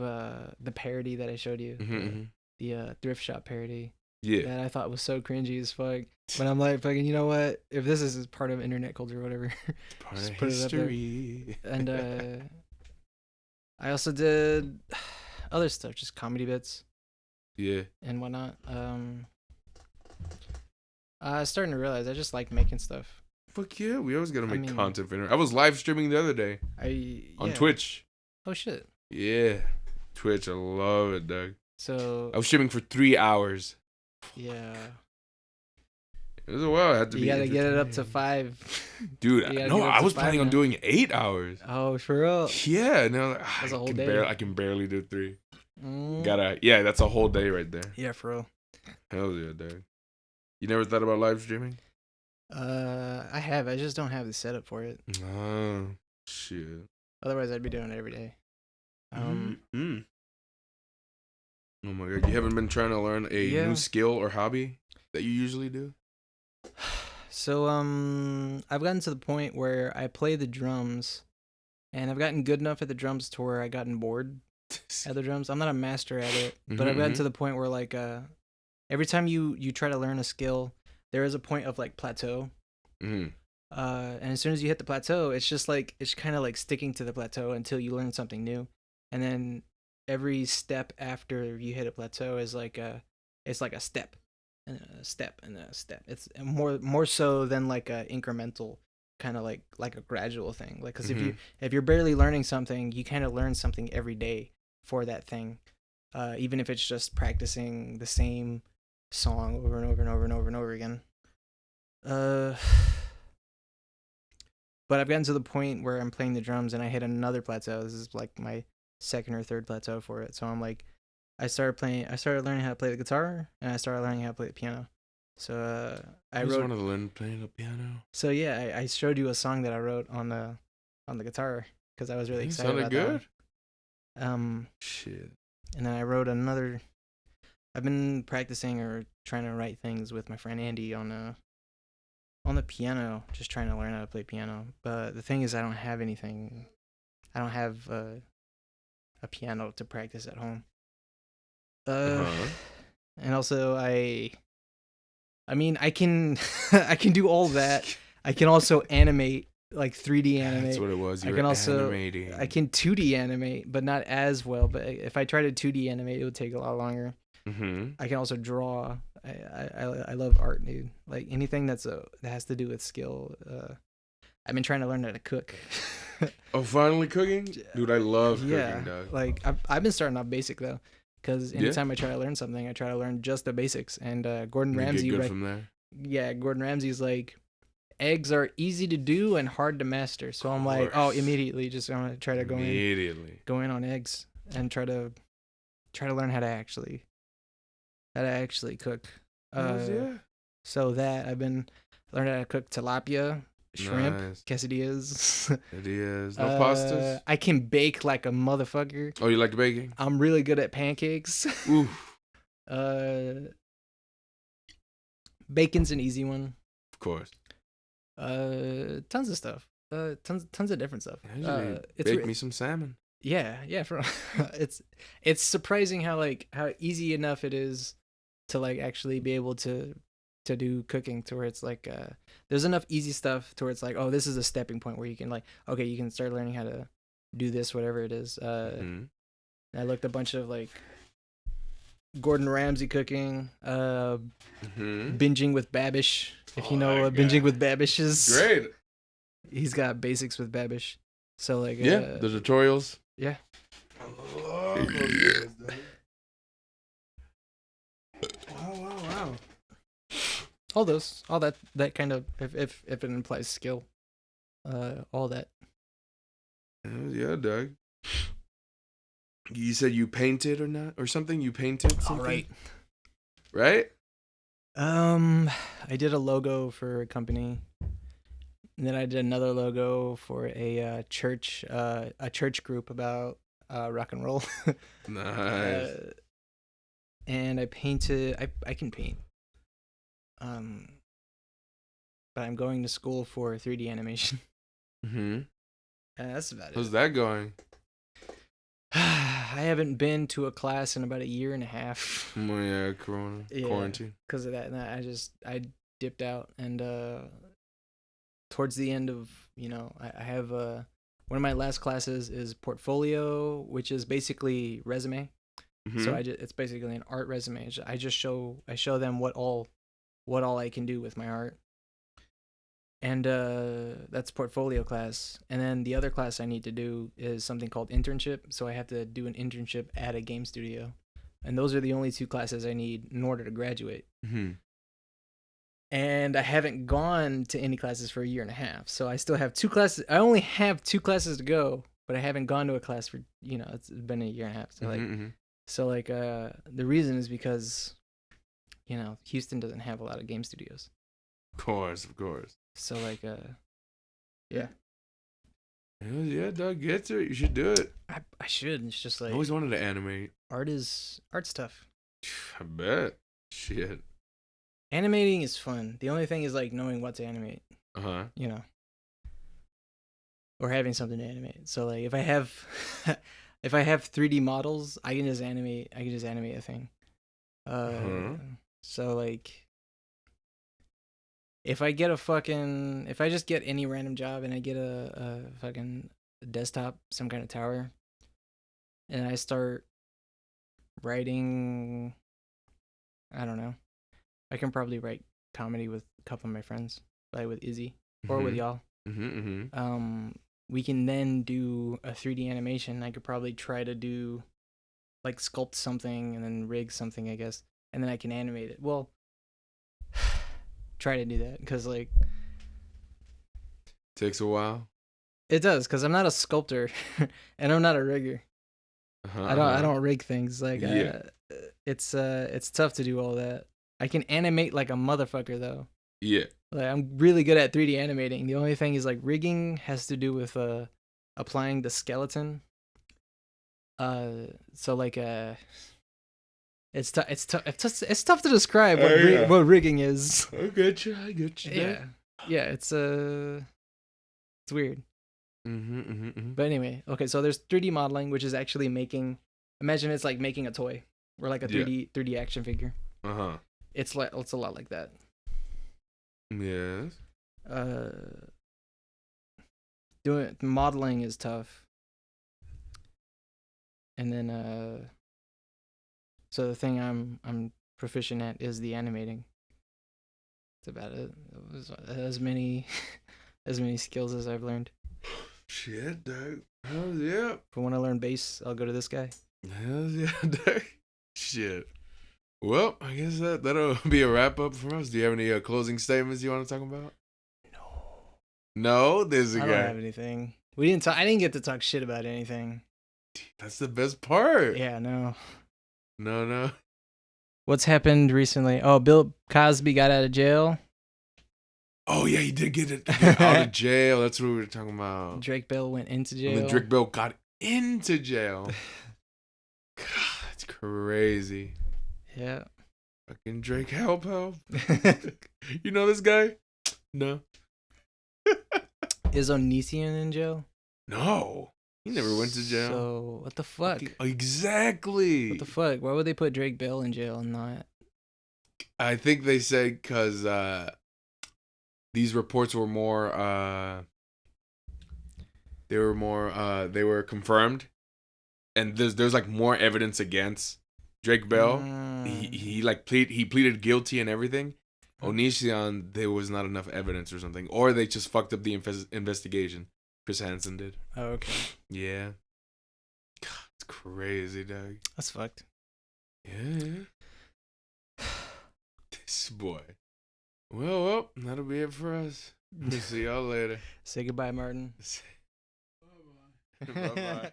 the parody that I showed you, the thrift shop parody. Yeah. That I thought was so cringy as fuck. But I'm like, fucking, you know what? If this is part of internet culture or whatever, just put history. it up there. And I also did other stuff, just comedy bits. Yeah. And whatnot. I was starting to realize I just like making stuff. Fuck yeah, we always gotta make content for internet. I was live streaming the other day. On Twitch. Oh shit. Yeah. Twitch, I love it, Doug. So I was streaming for 3 hours. Yeah. It was a while. I had to You gotta get it up to 5. Dude, no, I was planning on doing 8 hours. Oh, for real? Yeah, no, that's a whole day. I can barely do 3. That's a whole day right there. Yeah, for real. Hell yeah, Doug. You never thought about live streaming? I have. I just don't have the setup for it. Oh, shit. Otherwise, I'd be doing it every day. Oh my god, you haven't been trying to learn a new skill or hobby that you usually do? So, I've gotten to the point where I play the drums, and I've gotten good enough at the drums to where I've gotten bored at the drums. I'm not a master at it, but I've gotten to the point where, like, every time you try to learn a skill, there is a point of, like, plateau. And as soon as you hit the plateau, it's just like, it's kind of like sticking to the plateau until you learn something new. And then every step after you hit a plateau is like it's like a step and a step and a step. It's more so than like a incremental kind of like a gradual thing. Like, because if you're barely learning something, you kind of learn something every day for that thing. even if it's just practicing the same song over and over and over and over and over again. But I've gotten to the point where I'm playing the drums and I hit another plateau. This is like my second or third plateau for it. So I'm like, I started learning how to play the guitar, and I started learning how to play the piano. So I just wrote. wanted to learn playing the piano. So yeah, I showed you a song that I wrote on the guitar because I was really excited sounded about good. that one. Shit. And then I wrote another. I've been practicing or trying to write things with my friend Andy on the piano, just trying to learn how to play piano. But the thing is, I don't have anything. I don't have a piano to practice at home. And also I mean, I can I can do all that. I can also animate, like 3D animate. That's what it was. I can also I can 2D animate, but not as well. But if I try to 2D animate, it would take a lot longer. Mm-hmm. I can also draw. I love art, dude. Like anything that has to do with skill. I've been trying to learn how to cook. Oh, finally cooking, dude! I love cooking, dog. Like I've been starting off basic though, because anytime I try to learn something, I try to learn just the basics. And Gordon Ramsay, get good from there. Yeah, Gordon Ramsay's like, eggs are easy to do and hard to master. So I'm like, oh, immediately, just I'm gonna try to go in on eggs and try to learn how to actually cook. Yeah. So that I've been learning how to cook tilapia, shrimp, quesadillas. Quesadillas. No pastas. I can bake like a motherfucker. Oh, you like baking? I'm really good at pancakes. Oof. Bacon's an easy one. Of course. Tons of stuff. Tons of different stuff. Bake me some salmon. Yeah. It's surprising how easy enough it is to like actually be able to do cooking, to where it's like there's enough easy stuff to where it's like, oh, this is a stepping point where you can like, okay, you can start learning how to do this, whatever it is. I looked a bunch of like Gordon Ramsay cooking, binging with Babish. If you know what binging with Babish is, great. He's got basics with Babish. So like the tutorials. Yeah. I love those guys, dude. Wow. All that kind of, if it implies skill, all that. Yeah, Doug. You said you painted or something? You painted something? All right. Right? I did a logo for a company, and then I did another logo for a church group about rock and roll. Nice. And I painted. I can paint. But I'm going to school for 3D animation. Mm-hmm. And that's about it. How's that going? I haven't been to a class in about a year and a half. Oh yeah, quarantine. Because of that, and I dipped out, and towards the end of, I have one of my last classes is portfolio, which is basically resume. Mm-hmm. So it's basically an art resume. I show them what all I can do with my art. And that's portfolio class. And then the other class I need to do is something called internship. So I have to do an internship at a game studio. And those are the only two classes I need in order to graduate. Mm-hmm. And I haven't gone to any classes for a year and a half. So I still have two classes. I only have two classes to go, but I haven't gone to a class for, it's been a year and a half. So the reason is because, Houston doesn't have a lot of game studios. Of course. So yeah. Yeah, Doug, get to it. You should do it. I should. It's just like, I always wanted to animate. Art's tough. I bet. Shit. Animating is fun. The only thing is like knowing what to animate. Or having something to animate. So like if I have 3D models, I can just animate a thing. So like if I just get any random job and I get a fucking desktop, some kind of tower, and I start writing, I don't know, I can probably write comedy with a couple of my friends, like with Izzy or with y'all. We can then do a 3D animation. I could probably try to do like sculpt something and then rig something, I guess, and then I can animate it. Well, try to do that because like Takes a while. it does because I'm not a sculptor and I'm not a rigger. I don't rig things like Yeah. it's tough to do all that. I can animate like a motherfucker though. Yeah. Like I'm really good at 3D animating. The only thing is like rigging has to do with applying the skeleton. So like it's tough to describe what Yeah. what rigging is. I get you. Yeah, it's weird. But anyway, okay, so there's 3D modeling, which is actually making. Imagine it's like making a toy or like a 3D action figure. It's a lot like that. Yes. Doing modeling is tough. And then so the thing I'm proficient at is the animating. That's about it. It was as many skills as I've learned. Shit, dog. Hell yeah. If I want to learn bass, I'll go to this guy. Hell yeah, dog. Shit. Well, I guess that'll be a wrap up for us. Do you have any closing statements you want to talk about? No, there's a I guy. don't have anything. We didn't talk. I didn't get to talk shit about anything. That's the best part. Yeah, no. No. What's happened recently? Oh, Bill Cosby got out of jail. Oh yeah, he did get out of jail. That's what we were talking about. Drake Bell went into jail. And then Drake Bell got into jail. God, that's crazy. Yeah. Fucking Drake, help. You know this guy? No. Is Onision in jail? No. He never went to jail. So, what the fuck? Exactly. What the fuck? Why would they put Drake Bell in jail and not? I think they said because these reports were more, they were confirmed. And there's like more evidence against Drake Bell. He pleaded guilty and everything. Onision, there was not enough evidence or something. Or they just fucked up the investigation. Chris Hansen did. Oh, okay. Yeah. God, it's crazy, dog. That's fucked. Yeah. This boy. Well, that'll be it for us. We'll see y'all later. Say goodbye, Martin. Bye-bye.